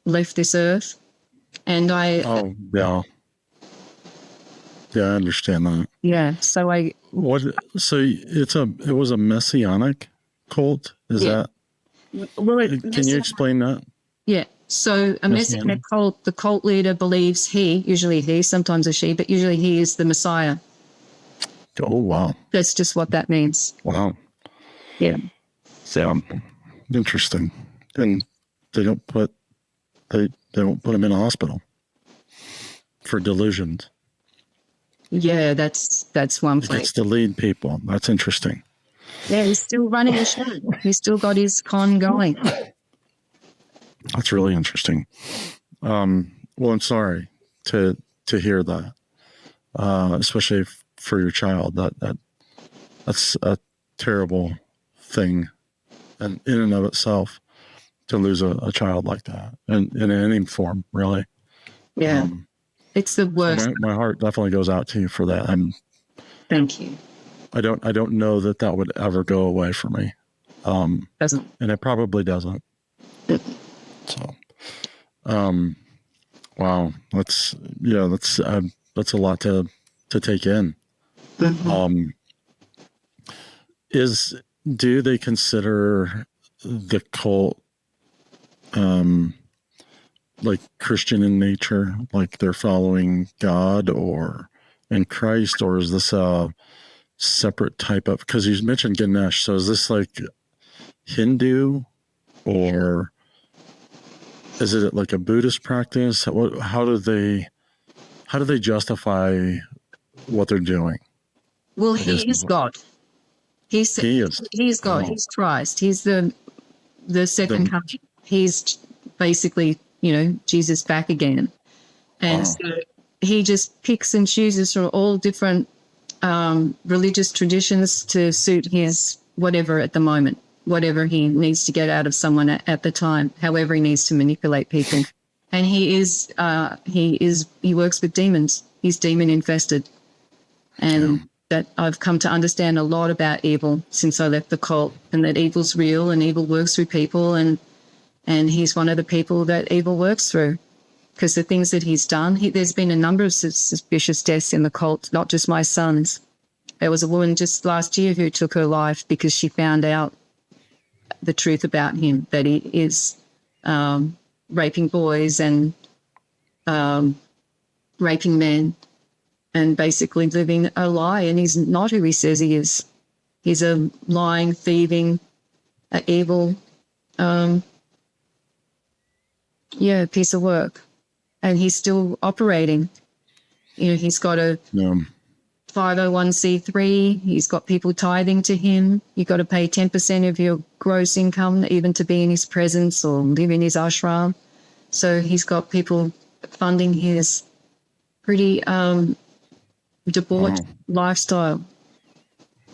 left this earth. And Oh, yeah. Yeah, I understand that. Yeah. So it was a messianic cult? Is that? Well, can you explain that? Yeah. So a messianic cult, the cult leader believes usually he, sometimes a she, but usually he is the Messiah. Oh, wow. That's just what that means. Wow. Yeah. So interesting. And they don't put him in a hospital for delusions. Yeah, that's one place. It's to lead people. That's interesting. Yeah, he's still running the show. He's still got his con going. That's really interesting. Well, I'm sorry to hear that, especially for your child. That's a terrible thing and in and of itself to lose a child like that, and in any form, really. Yeah. It's the worst. So my heart definitely goes out to you for that. Thank you. I don't know that would ever go away for me. Doesn't. And it probably doesn't. So, wow, that's a lot to take in. Mm-hmm. Do they consider the cult, like Christian in nature, like they're following God or in Christ, or is this a separate type of, because you mentioned Ganesh, so is this like Hindu, or is it like a Buddhist practice? How do they justify what they're doing? Well, he is God. He is God. Oh. He's Christ. He's the second coming. He's basically, Jesus back again. And so he just picks and chooses from all different religious traditions to suit his whatever at the moment, whatever he needs to get out of someone at the time, however he needs to manipulate people. And he works with demons. He's demon infested. And that I've come to understand a lot about evil since I left the cult, and that evil's real and evil works through people, and he's one of the people that evil works through, because the things that he's done, there's been a number of suspicious deaths in the cult, not just my son's. There was a woman just last year who took her life because she found out the truth about him, that he is raping boys and raping men, and basically living a lie, and he's not who he says he is. He's a lying, thieving, evil, piece of work. And he's still operating. He's got a 501c3. He's got people tithing to him. You've got to pay 10% of your gross income even to be in his presence or live in his ashram. So he's got people funding his pretty debauched lifestyle.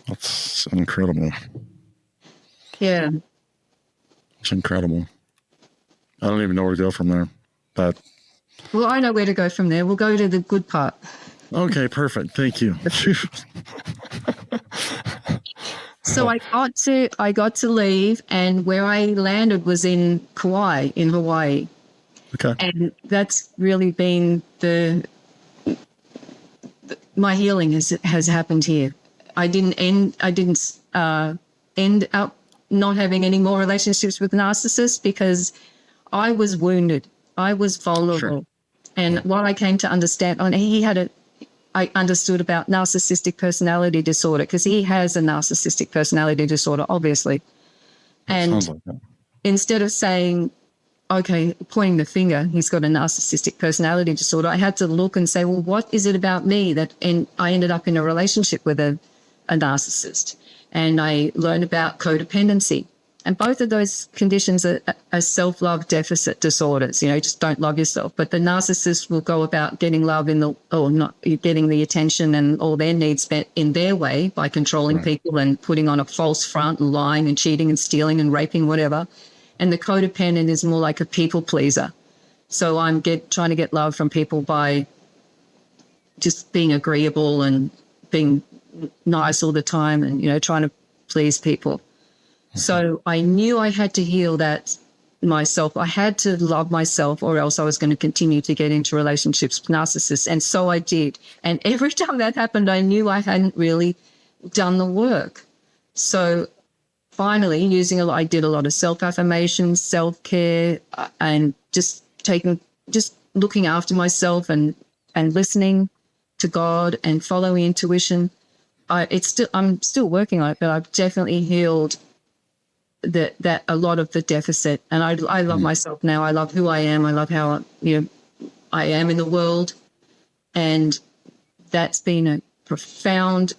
That's incredible. Yeah. It's incredible. I don't even know where to go from there. Well, I know where to go from there. We'll go to the good part. Okay, perfect. Thank you. So I got to leave, and where I landed was in Kauai, in Hawaii. Okay. And that's really been my healing has happened here. I didn't end up not having any more relationships with narcissists because I was wounded. I was vulnerable. Sure. And what I came to understand, I understood about narcissistic personality disorder, because he has a narcissistic personality disorder, obviously. And sounds like that. Instead of saying, okay, pointing the finger, he's got a narcissistic personality disorder, I had to look and say, well, what is it about me and I ended up in a relationship with a narcissist? And I learned about codependency. And both of those conditions are self-love deficit disorders. Just don't love yourself. But the narcissist will go about getting love not getting the attention and all their needs met in their way by controlling people and putting on a false front and lying and cheating and stealing and raping, whatever. And the codependent is more like a people pleaser. So I'm trying to get love from people by just being agreeable and being nice all the time and, trying to please people. So I knew I had to heal that myself. I had to love myself, or else I was going to continue to get into relationships with narcissists. And so I did. And every time that happened, I knew I hadn't really done the work. So finally, I did a lot of self-affirmations, self-care, and just looking after myself and listening to God and following intuition. I'm still working on it, but I've definitely healed that a lot of the deficit. And I love myself now. I love who I am. I love how I am in the world. And that's been a profound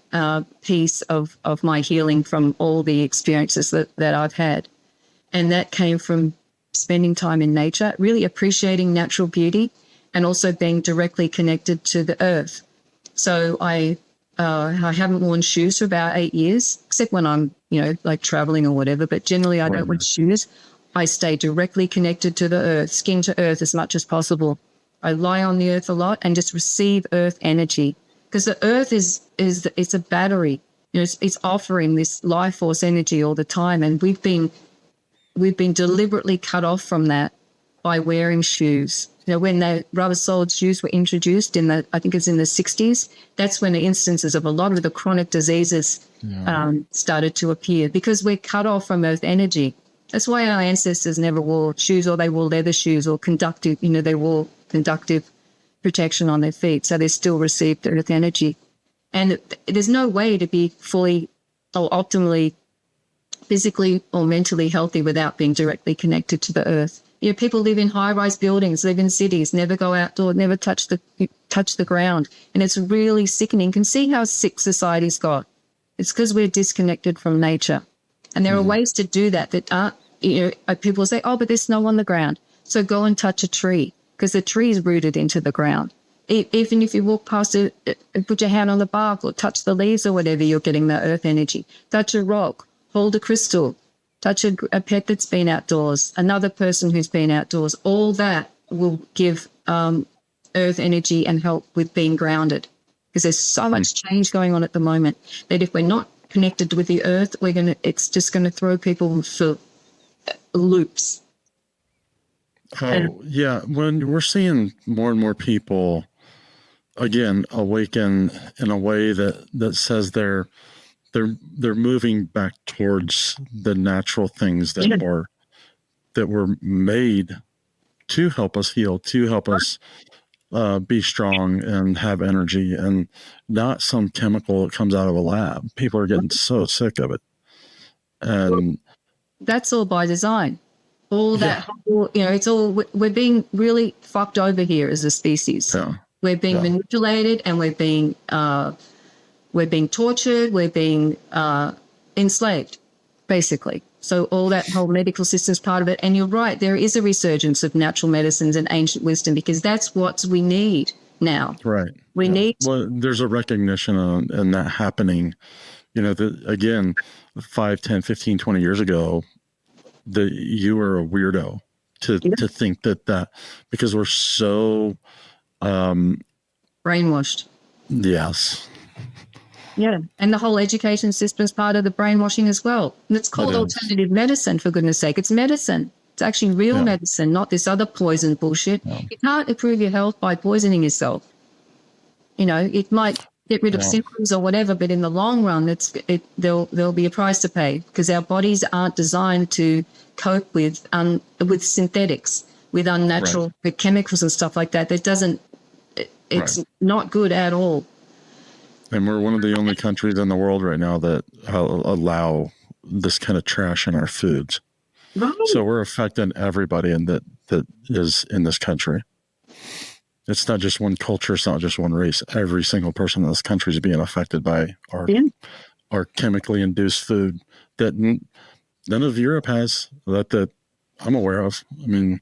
piece of my healing from all the experiences that I've had. And that came from spending time in nature, really appreciating natural beauty, and also being directly connected to the earth. So I haven't worn shoes for about 8 years, except when I'm like traveling or whatever. But generally, I Right. don't wear shoes. I stay directly connected to the earth, skin to earth as much as possible. I lie on the earth a lot and just receive earth energy, because the earth it's a battery. It's offering this life force energy all the time, and we've been deliberately cut off from that by wearing shoes. When the rubber-soled shoes were introduced I think it's in the 60s, that's when the instances of a lot of the chronic diseases started to appear, because we're cut off from earth energy. That's why our ancestors never wore shoes, or they wore leather shoes, or conductive, they wore conductive protection on their feet, so they still received earth energy. And there's no way to be fully or optimally physically or mentally healthy without being directly connected to the earth. People live in high-rise buildings, live in cities, never go outdoors, never touch the ground, and it's really sickening. You can see how sick society's got. It's because we're disconnected from nature, and there are ways to do that aren't. People say, "Oh, but there's snow on the ground," so go and touch a tree, because the tree is rooted into the ground. Even if you walk past it, put your hand on the bark or touch the leaves or whatever, you're getting that earth energy. Touch a rock, hold a crystal. Touch a pet that's been outdoors, another person who's been outdoors. All that will give earth energy and help with being grounded, because there's so much change going on at the moment that if we're not connected with the earth, it's just going to throw people for loops. Oh, yeah. When we're seeing more and more people, again, awaken in a way that says they're moving back towards the natural things that were made to help us heal, to help us be strong and have energy, and not some chemical that comes out of a lab. People are getting so sick of it. And that's all by design. All that, it's all, we're being really fucked over here as a species. Yeah. We're being manipulated, and we're being tortured, we're being enslaved, basically. So all that whole medical system is part of it. And you're right, there is a resurgence of natural medicines and ancient wisdom, because that's what we need now. Right. We need. Well, there's a recognition in that happening. Again, 5, 10, 15, 20 years ago, you were a weirdo to think that because we're so brainwashed. Yes. Yeah, and the whole education system is part of the brainwashing as well. And it's called alternative medicine, for goodness sake. It's medicine. It's actually real medicine, not this other poison bullshit. Yeah. You can't improve your health by poisoning yourself. It might get rid of symptoms or whatever, but in the long run, there'll be a price to pay, because our bodies aren't designed to cope with synthetics, with unnatural with chemicals and stuff like that. It's not good at all. And we're one of the only countries in the world right now that allow this kind of trash in our foods. Right. So we're affecting everybody that is in this country. It's not just one culture. It's not just one race. Every single person in this country is being affected by our chemically induced food that none of Europe has, that I'm aware of. I mean,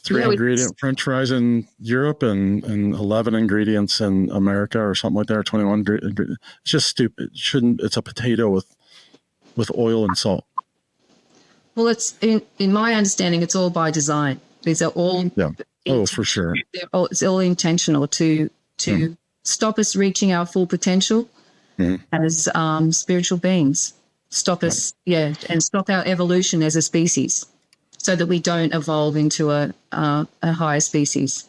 3 ingredient French fries in Europe and 11 ingredients in America or something like that, or 21. It's just stupid. It's a potato with oil and salt. Well, it's in my understanding, it's all by design. These are all for sure. It's all intentional to stop us reaching our full potential as spiritual beings. Stop us, and stop our evolution as a species, so that we don't evolve into a higher species.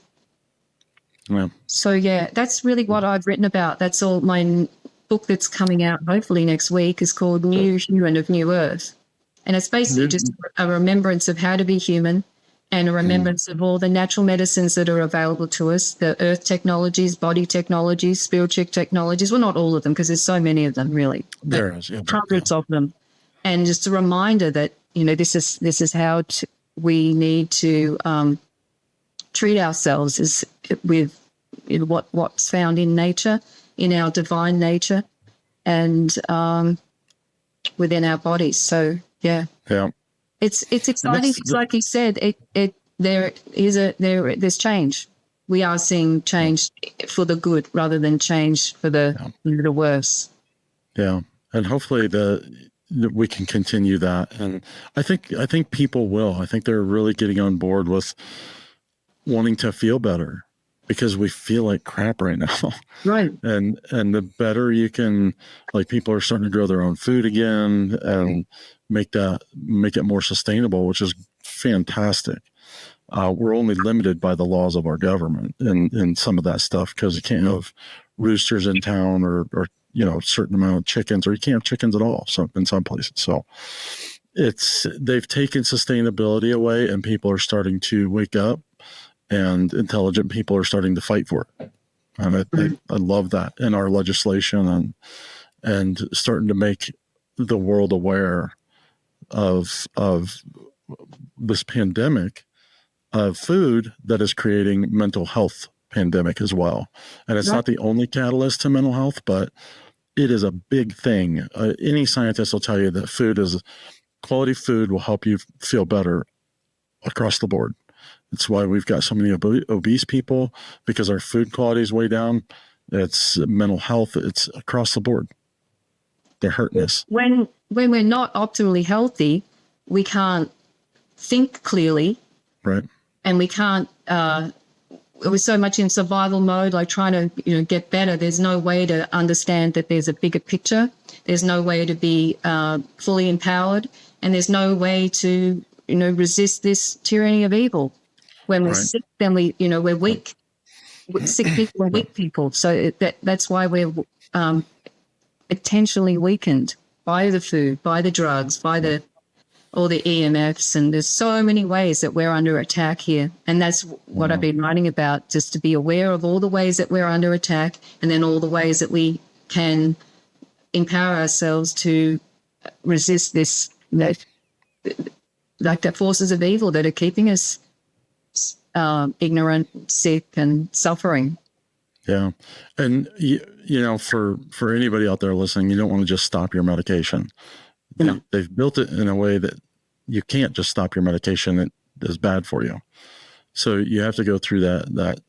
Yeah. So, that's really what I've written about. That's all. My book that's coming out hopefully next week is called New Human of New Earth. And it's basically just a remembrance of how to be human, and a remembrance of all the natural medicines that are available to us, the earth technologies, body technologies, spiritual technologies. Well, not all of them, because there's so many of them, really. There is, hundreds of them. And just a reminder that, this is how we need to treat ourselves with what's found in nature, in our divine nature, and within our bodies. So, it's exciting. It's like you said, there's change. We are seeing change for the good rather than change for the worse. Yeah, and hopefully we can continue that. And I think people will. I think they're really getting on board with wanting to feel better, because we feel like crap right now. Right. And the better you can, like, people are starting to grow their own food again and make it more sustainable, which is fantastic. We're only limited by the laws of our government and some of that stuff, because you can't have roosters in town or a certain amount of chickens, or you can't have chickens at all. So in some places, so they've taken sustainability away, and people are starting to wake up, and intelligent people are starting to fight for it. And I love that in our legislation, and starting to make the world aware of this pandemic of food that is creating mental health pandemic as well. And it's not the only catalyst to mental health, but it is a big thing. Any scientist will tell you that quality food will help you feel better across the board. It's why we've got so many obese people, because our food quality is way down. It's mental health. It's across the board. They're hurting us. When we're not optimally healthy, we can't think clearly. Right. And we can't, we're so much in survival mode, like trying to, get better. There's no way to understand that there's a bigger picture. There's no way to be fully empowered. And there's no way to, resist this tyranny of evil. When we're sick, then we're weak. Sick people are weak people. So that's why we're potentially weakened by the food, by the drugs, by all the EMFs. And there's so many ways that we're under attack here. And that's what I've been writing about, just to be aware of all the ways that we're under attack, and then all the ways that we can empower ourselves to resist this, like the forces of evil that are keeping us ignorant, sick, and suffering. Yeah. And, for anybody out there listening, you don't want to just stop your medication. No. They've built it in a way that you can't just stop your medication. It is bad for you. So you have to go through that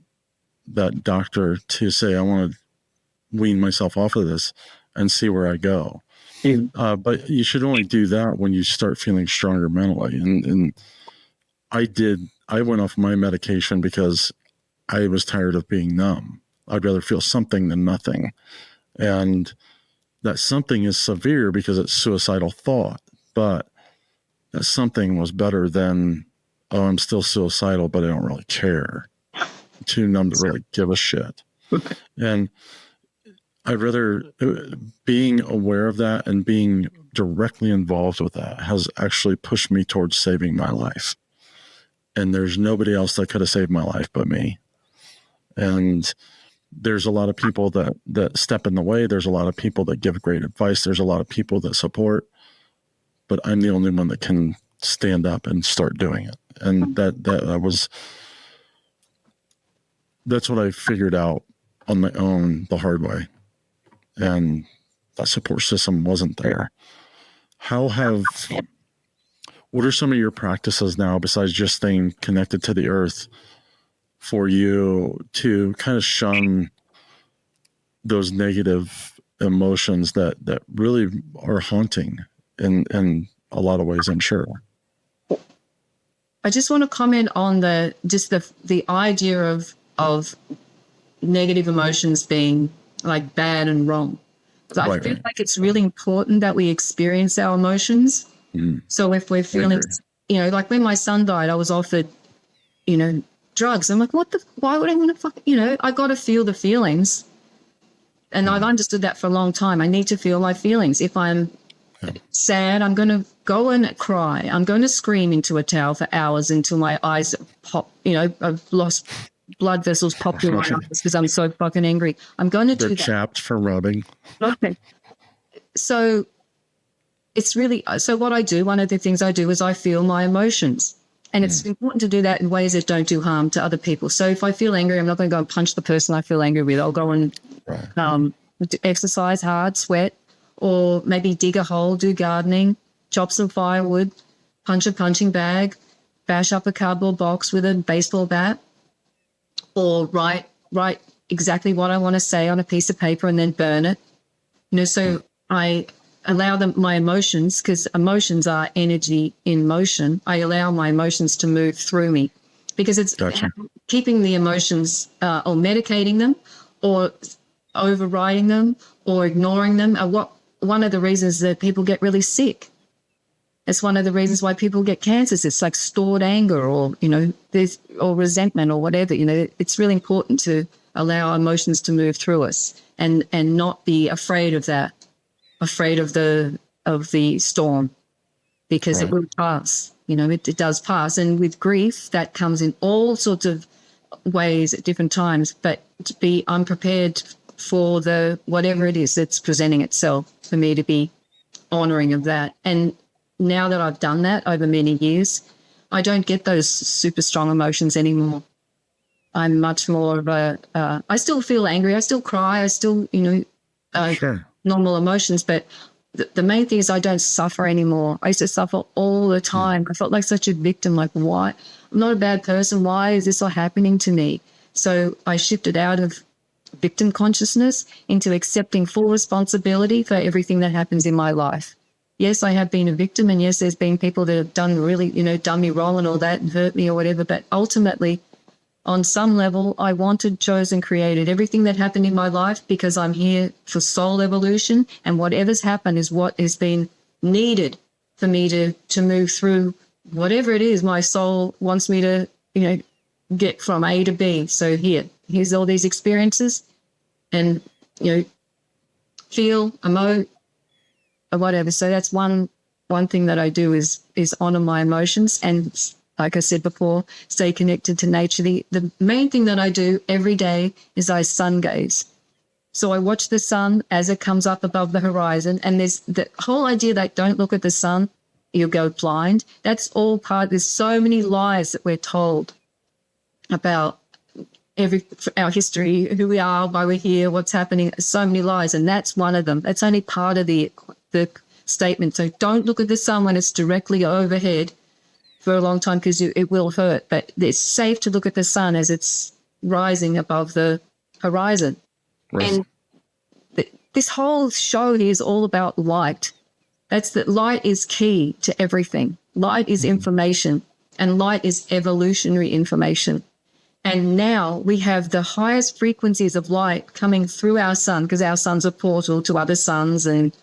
doctor to say, I want to wean myself off of this and see where I go. But you should only do that when you start feeling stronger mentally. And I went off my medication because I was tired of being numb. I'd rather feel something than nothing. And that something is severe because it's suicidal thought, but that something was better than, oh, I'm still suicidal, but I don't really care. I'm too numb to really give a shit. And I'd rather, being aware of that and being directly involved with that has actually pushed me towards saving my life. And there's nobody else that could have saved my life but me. And there's a lot of people that step in the way. There's a lot of people that give great advice. There's a lot of people that support, but I'm the only one that can stand up and start doing it. And that's what I figured out on my own the hard way. And that support system wasn't there. What are some of your practices now, besides just staying connected to the earth, for you to kind of shun those negative emotions that really are haunting in a lot of ways, I'm sure? I just want to comment on the idea of negative emotions being like bad and wrong. So I feel like it's really important that we experience our emotions. So if we're feeling, like when my son died, I was offered, drugs. I'm like, why would I want to I got to feel the feelings. And I've understood that for a long time. I need to feel my feelings. If I'm sad, I'm going to go and cry. I'm going to scream into a towel for hours until my eyes pop, I've lost blood vessels pop in my eyes because I'm so fucking angry. I'm going to do that. They're chapped for rubbing. Okay. So it's really, what I do, one of the things I do is I feel my emotions. And it's important to do that in ways that don't do harm to other people. So if I feel angry, I'm not going to go and punch the person I feel angry with. I'll go and exercise hard, sweat, or maybe dig a hole, do gardening, chop some firewood, punch a punching bag, bash up a cardboard box with a baseball bat, or write exactly what I want to say on a piece of paper and then burn it. So I allow them my emotions, because emotions are energy in motion. I allow my emotions to move through me, because it's keeping the emotions or medicating them or overriding them or ignoring them are one of the reasons that people get really sick. It's one of the reasons why people get cancers. It's like stored anger or, or resentment or whatever. It's really important to allow our emotions to move through us and not be afraid of that, afraid of the storm, because it will pass. It does pass. And with grief, that comes in all sorts of ways at different times, but to be unprepared for whatever it is that's presenting itself, for me to be honoring of that. And now that I've done that over many years, I don't get those super strong emotions anymore. I'm much more of I still feel angry. I still cry. I still, normal emotions. But the main thing is I don't suffer anymore. I used to suffer all the time. I felt like such a victim. Like, why? I'm not a bad person. Why is this all happening to me? So I shifted out of victim consciousness into accepting full responsibility for everything that happens in my life. Yes, I have been a victim, and yes, there's been people that have done me wrong and all that and hurt me or whatever. But ultimately, on some level, I wanted, chosen, created everything that happened in my life because I'm here for soul evolution, and whatever's happened is what has been needed for me to move through whatever it is my soul wants me to, get from A to B. So here's all these experiences, and, feel, emote, or whatever. So that's one thing that I do is honor my emotions and, like I said before, stay connected to nature. The main thing that I do every day is I sun gaze. So I watch the sun as it comes up above the horizon, and there's the whole idea that don't look at the sun, you'll go blind. That's all there's so many lies that we're told about our history, who we are, why we're here, what's happening, so many lies, and that's one of them. That's only part of the statement. So don't look at the sun when it's directly overhead for a long time, because it will hurt. But it's safe to look at the sun as it's rising above the horizon. Right. And this whole show here is all about light. Light is key to everything. Light is information, and light is evolutionary information. And now we have the highest frequencies of light coming through our sun, because our sun's a portal to other suns and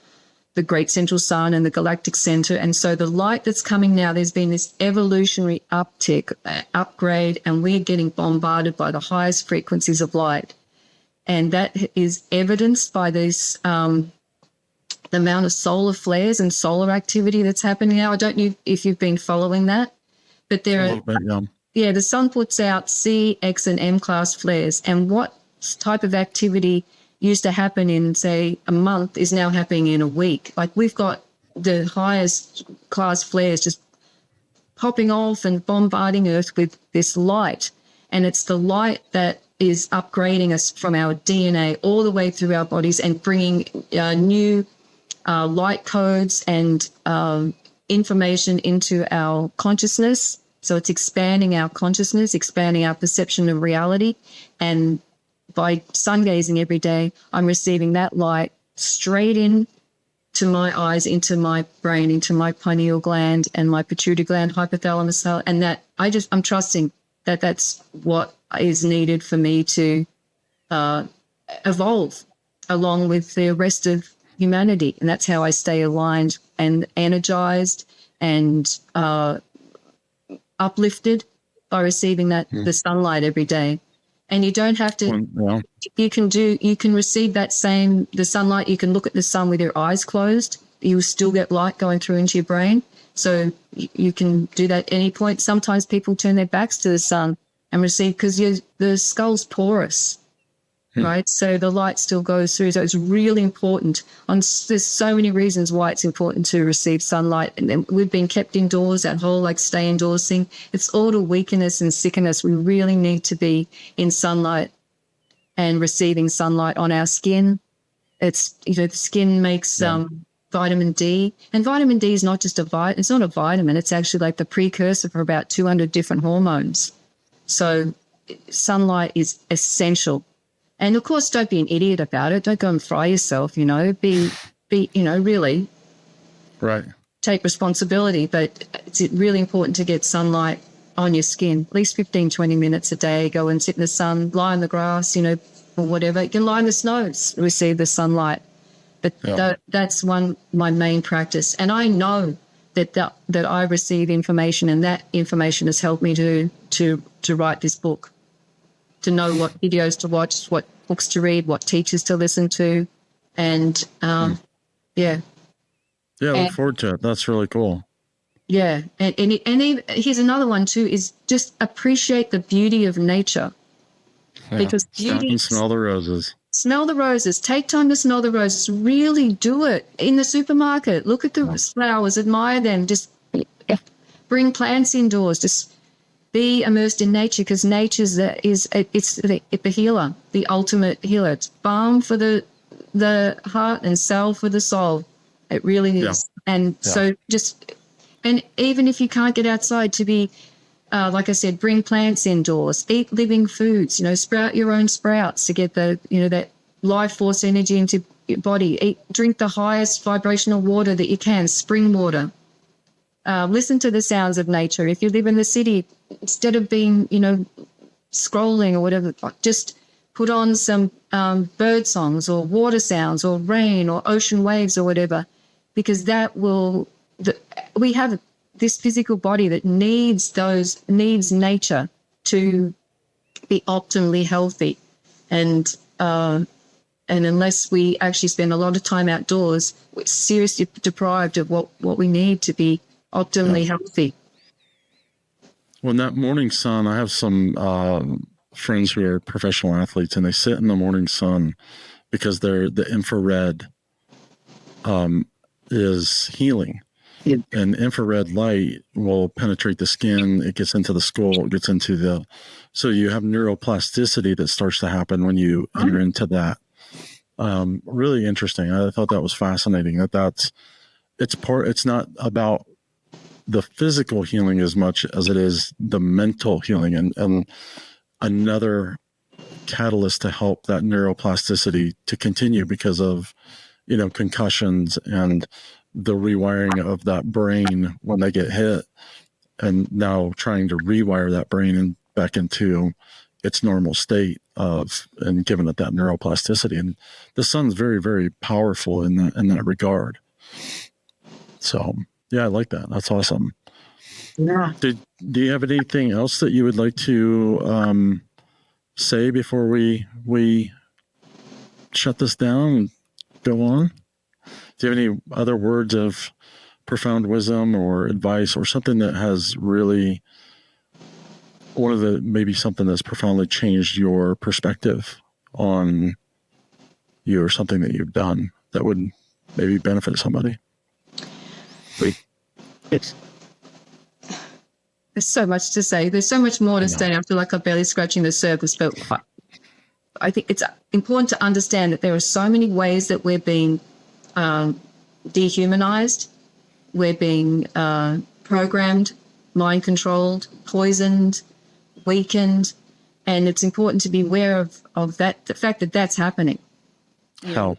the great central sun and the galactic center. And so the light that's coming now, there's been this evolutionary upgrade, and we're getting bombarded by the highest frequencies of light. And that is evidenced by this, the amount of solar flares and solar activity that's happening now. I don't know if you've been following that, but there are, the sun puts out C, X, and M class flares. And what type of activity used to happen in, say, a month is now happening in a week. Like, we've got the highest class flares just popping off and bombarding Earth with this light. And it's the light that is upgrading us from our DNA all the way through our bodies and bringing new light codes and information into our consciousness. So it's expanding our consciousness, expanding our perception of reality. And by sun gazing every day, I'm receiving that light straight in to my eyes, into my brain, into my pineal gland and my pituitary gland, hypothalamus, and that I'm trusting that that's what is needed for me to evolve along with the rest of humanity. And that's how I stay aligned and energized and uplifted, by receiving the sunlight every day. And you don't have to, you can receive the sunlight. You can look at the sun with your eyes closed. You still get light going through into your brain. So you can do that at any point. Sometimes people turn their backs to the sun and receive, because the skull's porous, right? So the light still goes through. So it's really important. There's so many reasons why it's important to receive sunlight. And then we've been kept indoors, that whole stay indoors thing. It's all to weaken us and sicken us. We really need to be in sunlight and receiving sunlight on our skin. It's, the skin makes vitamin D. And vitamin D is not just it's not a vitamin. It's actually like the precursor for about 200 different hormones. So sunlight is essential. And of course, don't be an idiot about it. Don't go and fry yourself, Be be, really Right. take responsibility. But it's really important to get sunlight on your skin, at least 15, 20 minutes a day. Go and sit in the sun, lie in the grass, or whatever. You can lie in the snow, receive the sunlight. But that's my main practice. And I know that I receive information, and that information has helped me to write this book, to know what videos to watch, what books to read, what teachers to listen to. And, Yeah, look forward to it. That's really cool. Yeah. And here's another one too, is just appreciate the beauty of nature. Yeah. Because Stop and smell the roses. Smell the roses. Take time to smell the roses. Really do it in the supermarket. Look at the flowers, admire them. Just bring plants indoors. Just be immersed in nature, because nature is the healer, the ultimate healer. It's balm for the heart and salve for the soul. It really is. Yeah. And so and even if you can't get outside, to be like I said, bring plants indoors, eat living foods, sprout your own sprouts to get the, that life force energy into your body. Drink the highest vibrational water that you can, spring water. Listen to the sounds of nature. If you live in the city, instead of being, scrolling or whatever, just put on some bird songs or water sounds or rain or ocean waves or whatever, because we have this physical body that needs nature to be optimally healthy. And unless we actually spend a lot of time outdoors, we're seriously deprived of what we need to be optimally healthy. Well, in that morning sun, I have some friends who are professional athletes, and they sit in the morning sun because the infrared is healing. Yeah. And infrared light will penetrate the skin. It gets into the skull. It gets into so you have neuroplasticity that starts to happen when you enter into that. Really interesting. I thought that was fascinating. It's not about the physical healing as much as it is the mental healing, and another catalyst to help that neuroplasticity to continue because of, concussions and the rewiring of that brain when they get hit, and now trying to rewire that brain and back into its normal state and giving it that neuroplasticity. And the sun's very, very powerful in that regard. So yeah, I like that. That's awesome. Yeah. Do you have anything else that you would like to say before we shut this down and go on? Do you have any other words of profound wisdom or advice, or something that has really, maybe something that's profoundly changed your perspective on you, or something that you've done that would maybe benefit somebody? There's so much to say. There's so much more to say. I feel like I'm barely scratching the surface, but I think it's important to understand that there are so many ways that we're being dehumanized, we're being programmed, mind controlled, poisoned, weakened, and it's important to be aware of that, the fact that that's happening. How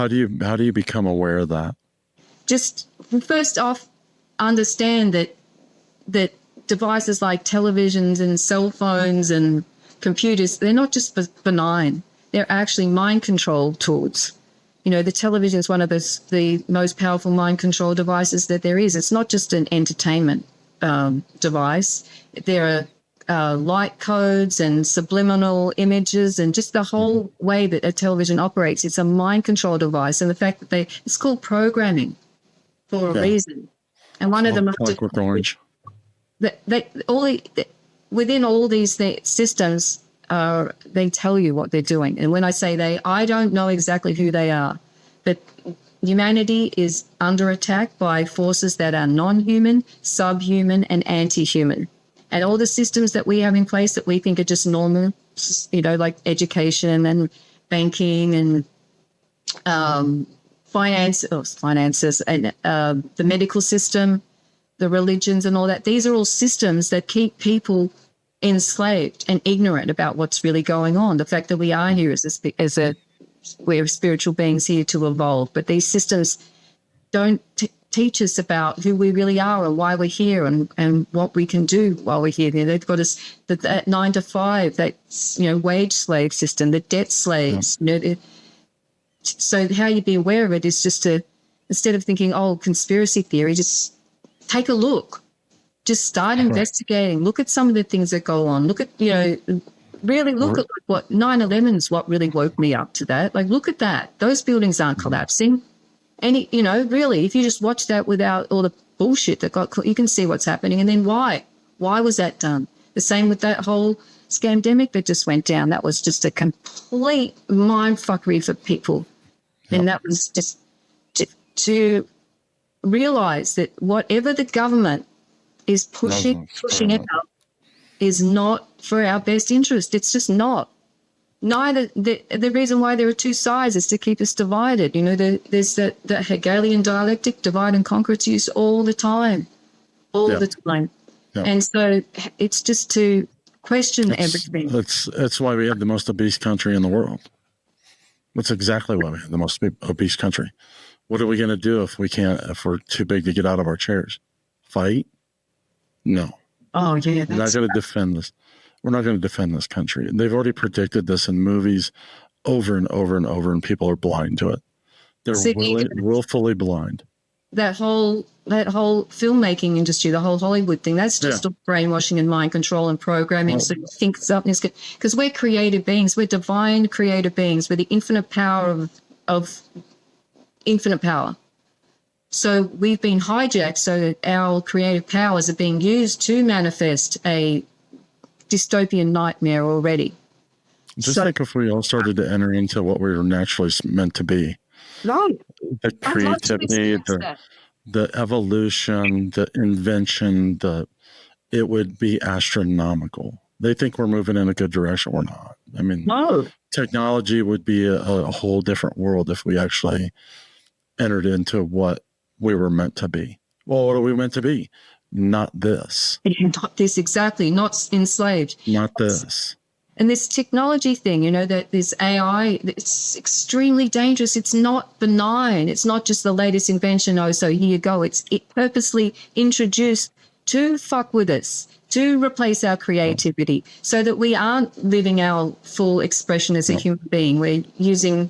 do you become aware of that? Just first off, understand that devices like televisions and cell phones and computers, they're not just benign. They're actually mind control tools. The television is one of the most powerful mind control devices that there is. It's not just an entertainment device. There are light codes and subliminal images, and just the whole way that a television operates. It's a mind control device, and the fact that it's called programming for a reason. And one of the most orange. Within all these systems, they tell you what they're doing. And when I say I don't know exactly who they are, but humanity is under attack by forces that are non-human, subhuman, and anti-human. And all the systems that we have in place that we think are just normal, like education and banking and finances and the medical system, the religions and all that, these are all systems that keep people enslaved and ignorant about what's really going on. The fact that we are here as a we're spiritual beings here to evolve. But these systems don't teach us about who we really are and why we're here and what we can do while we're here. They've got us that 9 to 5, that wage slave system, the debt slaves. So how you be aware of it is just to, instead of thinking, conspiracy theory, just take a look. Just start investigating. Look at some of the things that go on. Look at, really look at what 9/11's what really woke me up to that. Like, look at that. Those buildings aren't collapsing. And, really, if you just watch that without all the bullshit that you can see what's happening. And then why? Why was that done? The same with that whole scamdemic that just went down. That was just a complete mindfuckery for people. Yep. And that was just to realize that whatever the government is pushing out is not for our best interest. It's just not. Neither the reason why there are two sides is to keep us divided. There's the Hegelian dialectic, divide and conquer. It's used all the time, the time. Yeah. And so it's just to question everything. That's why we have the most obese country in the world. That's exactly why we have the most obese country. What are we going to do if we're too big to get out of our chairs? Fight? No. Oh, yeah. We're not going to defend this. We're not going to defend this country. They've already predicted this in movies over and over and over, and people are blind to it. They're willfully blind. That whole filmmaking industry, the whole Hollywood thing, that's just brainwashing and mind control and programming. So you think something's good. Because we're creative beings. We're divine creative beings. We're the infinite power of infinite power. So we've been hijacked so that our creative powers are being used to manifest a dystopian nightmare already. Just think if we all started to enter into what we were naturally meant to be. Right. The creativity, the evolution, the invention, it would be astronomical. They think we're moving in a good direction. We're not. I mean, technology would be a whole different world if we actually entered into what we were meant to be. Well, what are we meant to be? Not this. Not this, exactly. Not enslaved. Not this. And this technology thing, that this AI, it's extremely dangerous. It's not benign. It's not just the latest invention. So here you go. It purposely introduced to fuck with us, to replace our creativity, so that we aren't living our full expression as a human being. We're using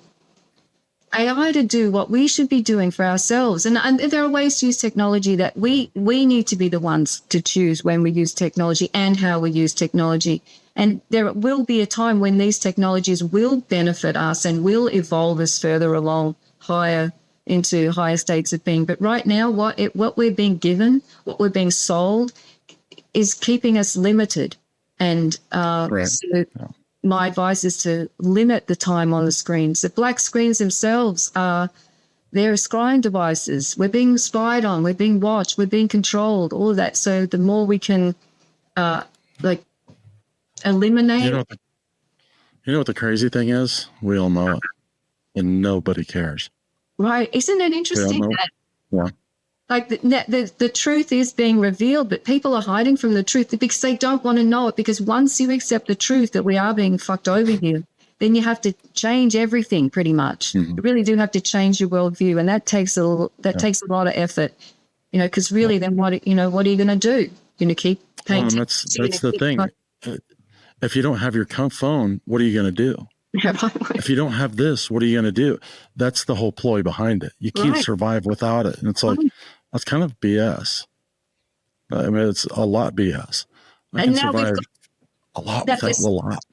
AI to do what we should be doing for ourselves. And there are ways to use technology that we need to be the ones to choose when we use technology and how we use technology. And there will be a time when these technologies will benefit us and will evolve us further along into higher states of being. But right now, what we're being given, what we're being sold, is keeping us limited. And my advice is to limit the time on the screens. The black screens themselves they're scrying devices. We're being spied on. We're being watched. We're being controlled. All of that. So the more we can, eliminate. You know what the crazy thing is? We all know it, and nobody cares. Right? Isn't it interesting that? Yeah. Like the truth is being revealed, but people are hiding from the truth because they don't want to know it. Because once you accept the truth that we are being fucked over here, then you have to change everything pretty much. Mm-hmm. You really do have to change your worldview, and that takes a lot of effort. Because really, then what are you going to do? You're going to keep paying. That's the thing. If you don't have your phone, what are you going to do? If you don't have this, what are you going to do? That's the whole ploy behind it. You can't survive without it, and it's like. That's kind of BS. I mean, it's a lot BS. I can survive a lot without a lot.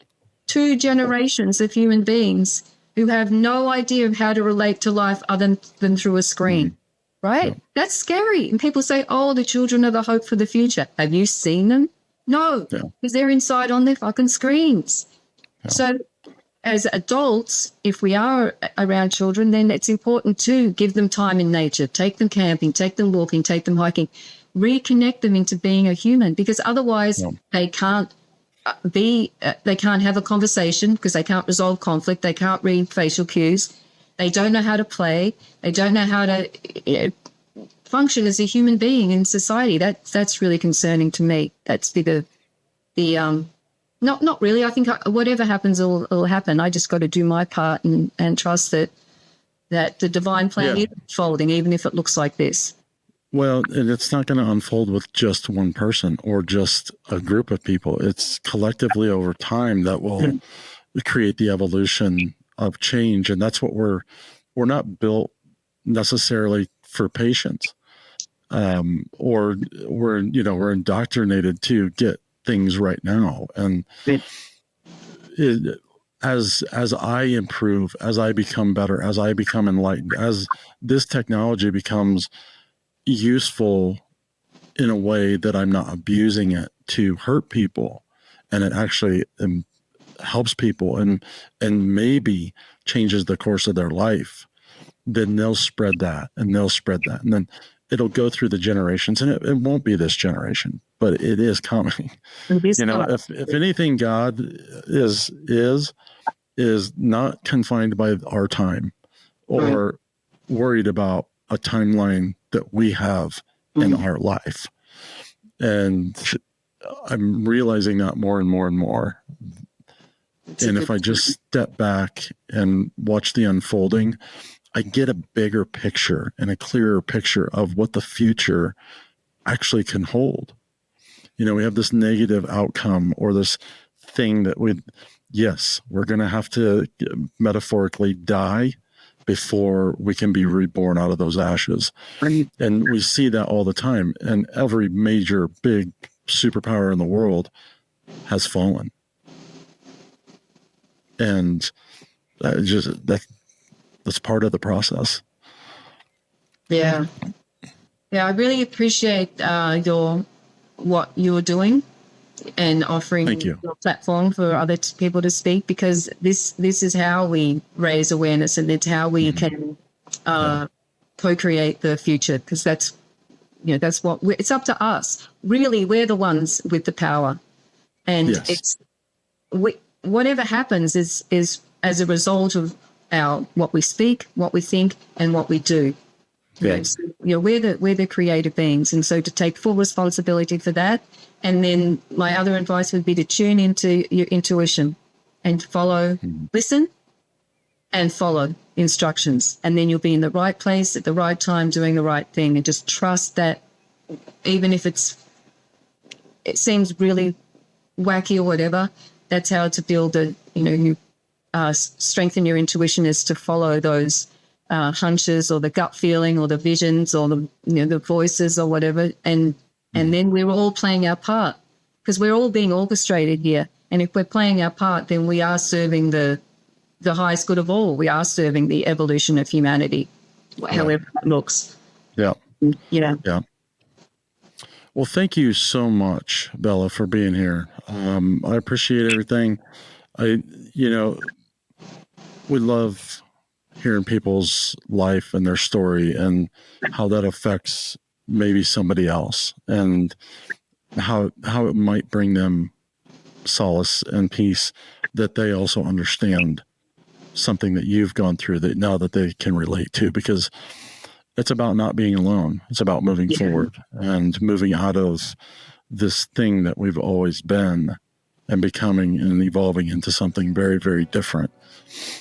2 generations of human beings who have no idea of how to relate to life other than through a screen, right? Yeah. That's scary. And people say, the children are the hope for the future. Have you seen them? No, because they're inside on their fucking screens. Yeah. So as adults, if we are around children, then it's important to give them time in nature, take them camping, take them walking, take them hiking, reconnect them into being a human, because otherwise they can't have a conversation because they can't resolve conflict. They can't read facial cues. They don't know how to play. They don't know how to function as a human being in society. That's really concerning to me. That's Not really. I think whatever happens will happen. I just got to do my part and trust that the divine plan is unfolding, even if it looks like this. Well, and it's not going to unfold with just one person or just a group of people. It's collectively over time that will create the evolution of change. And that's what we're not built necessarily for patience. Or we're indoctrinated to get things right now. And as I improve, as I become better, as I become enlightened, as this technology becomes useful in a way that I'm not abusing it to hurt people, and it actually helps people and maybe changes the course of their life, then they'll spread that and they'll spread that. And then it'll go through the generations, and it won't be this generation, but it is coming. If anything, God is not confined by our time or worried about a timeline that we have in our life. And I'm realizing that more and more and more. And if I just step back and watch the unfolding, I get a bigger picture and a clearer picture of what the future actually can hold. We have this negative outcome or this thing that we're going to have to metaphorically die before we can be reborn out of those ashes. And we see that all the time. And every major big superpower in the world has fallen. And that's part of the process. Yeah. I really appreciate what you're doing and offering your platform for other people to speak, because this is how we raise awareness, and it's how we can co-create the future, because that's what it's up to us. Really, we're the ones with the power, and whatever happens is as a result of what we speak, what we think, and what we do. Yes. We're the creative beings, and so to take full responsibility for that. And then my other advice would be to tune into your intuition and listen and follow instructions, and then you'll be in the right place at the right time doing the right thing, and just trust that even if it seems really wacky or whatever, that's how to build strengthen your intuition, is to follow those hunches or the gut feeling or the visions or the voices or whatever, and then we're all playing our part, because we're all being orchestrated here. And if we're playing our part, then we are serving the highest good of all. We are serving the evolution of humanity, however that looks. Yeah. Well, thank you so much, Bella, for being here. I appreciate everything. We love hearing people's life and their story and how that affects maybe somebody else, and how it might bring them solace and peace, that they also understand something that you've gone through that now that they can relate to, because it's about not being alone. It's about moving forward and moving out of this thing that we've always been and becoming and evolving into something very, very different.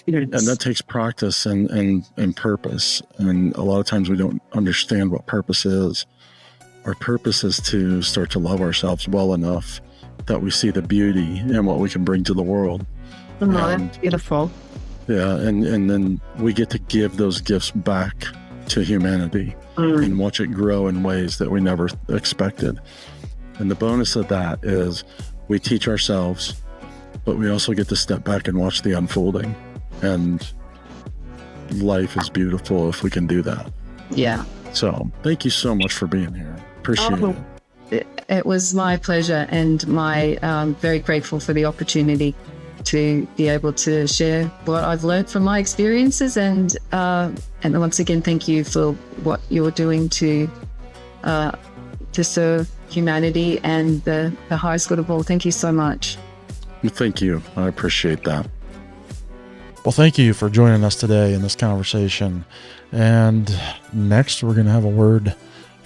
And that takes practice and purpose. And a lot of times we don't understand what purpose is. Our purpose is to start to love ourselves well enough that we see the beauty in what we can bring to the world. That's beautiful. Yeah, and then we get to give those gifts back to humanity and watch it grow in ways that we never expected. And the bonus of that is we teach ourselves, but we also get to step back and watch the unfolding. And life is beautiful if we can do that. Yeah. So thank you so much for being here. Appreciate it. It was my pleasure, and my very grateful for the opportunity to be able to share what I've learned from my experiences. And once again, thank you for what you're doing to serve humanity and the highest good of all. Thank you so much. Thank you. I appreciate that. Well, thank you for joining us today in this conversation. And next, we're going to have a word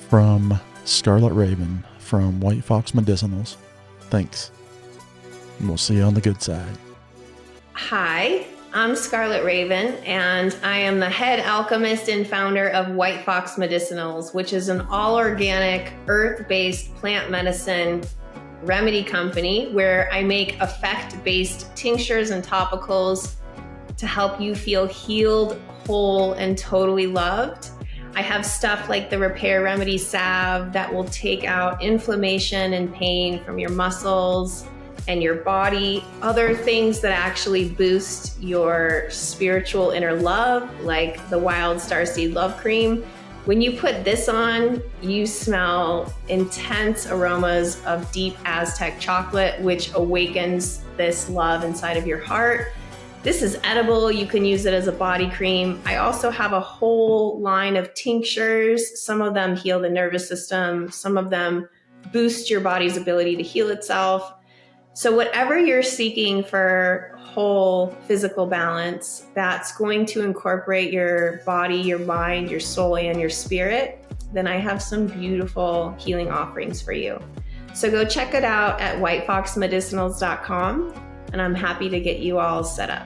from Scarlet Raven from White Fox Medicinals. Thanks. And we'll see you on the good side. Hi, I'm Scarlet Raven, and I am the head alchemist and founder of White Fox Medicinals, which is an all-organic, earth-based plant medicine remedy company where I make effect-based tinctures and topicals to help you feel healed, whole, and totally loved. I have stuff like the Repair Remedy Salve that will take out inflammation and pain from your muscles and your body. Other things that actually boost your spiritual inner love, like the Wild Starseed Love Cream. When you put this on, you smell intense aromas of deep Aztec chocolate, which awakens this love inside of your heart. This is edible. You can use it as a body cream. I also have a whole line of tinctures. Some of them heal the nervous system. Some of them boost your body's ability to heal itself. So whatever you're seeking for whole physical balance, that's going to incorporate your body, your mind, your soul, and your spirit, then I have some beautiful healing offerings for you. So go check it out at whitefoxmedicinals.com. and I'm happy to get you all set up.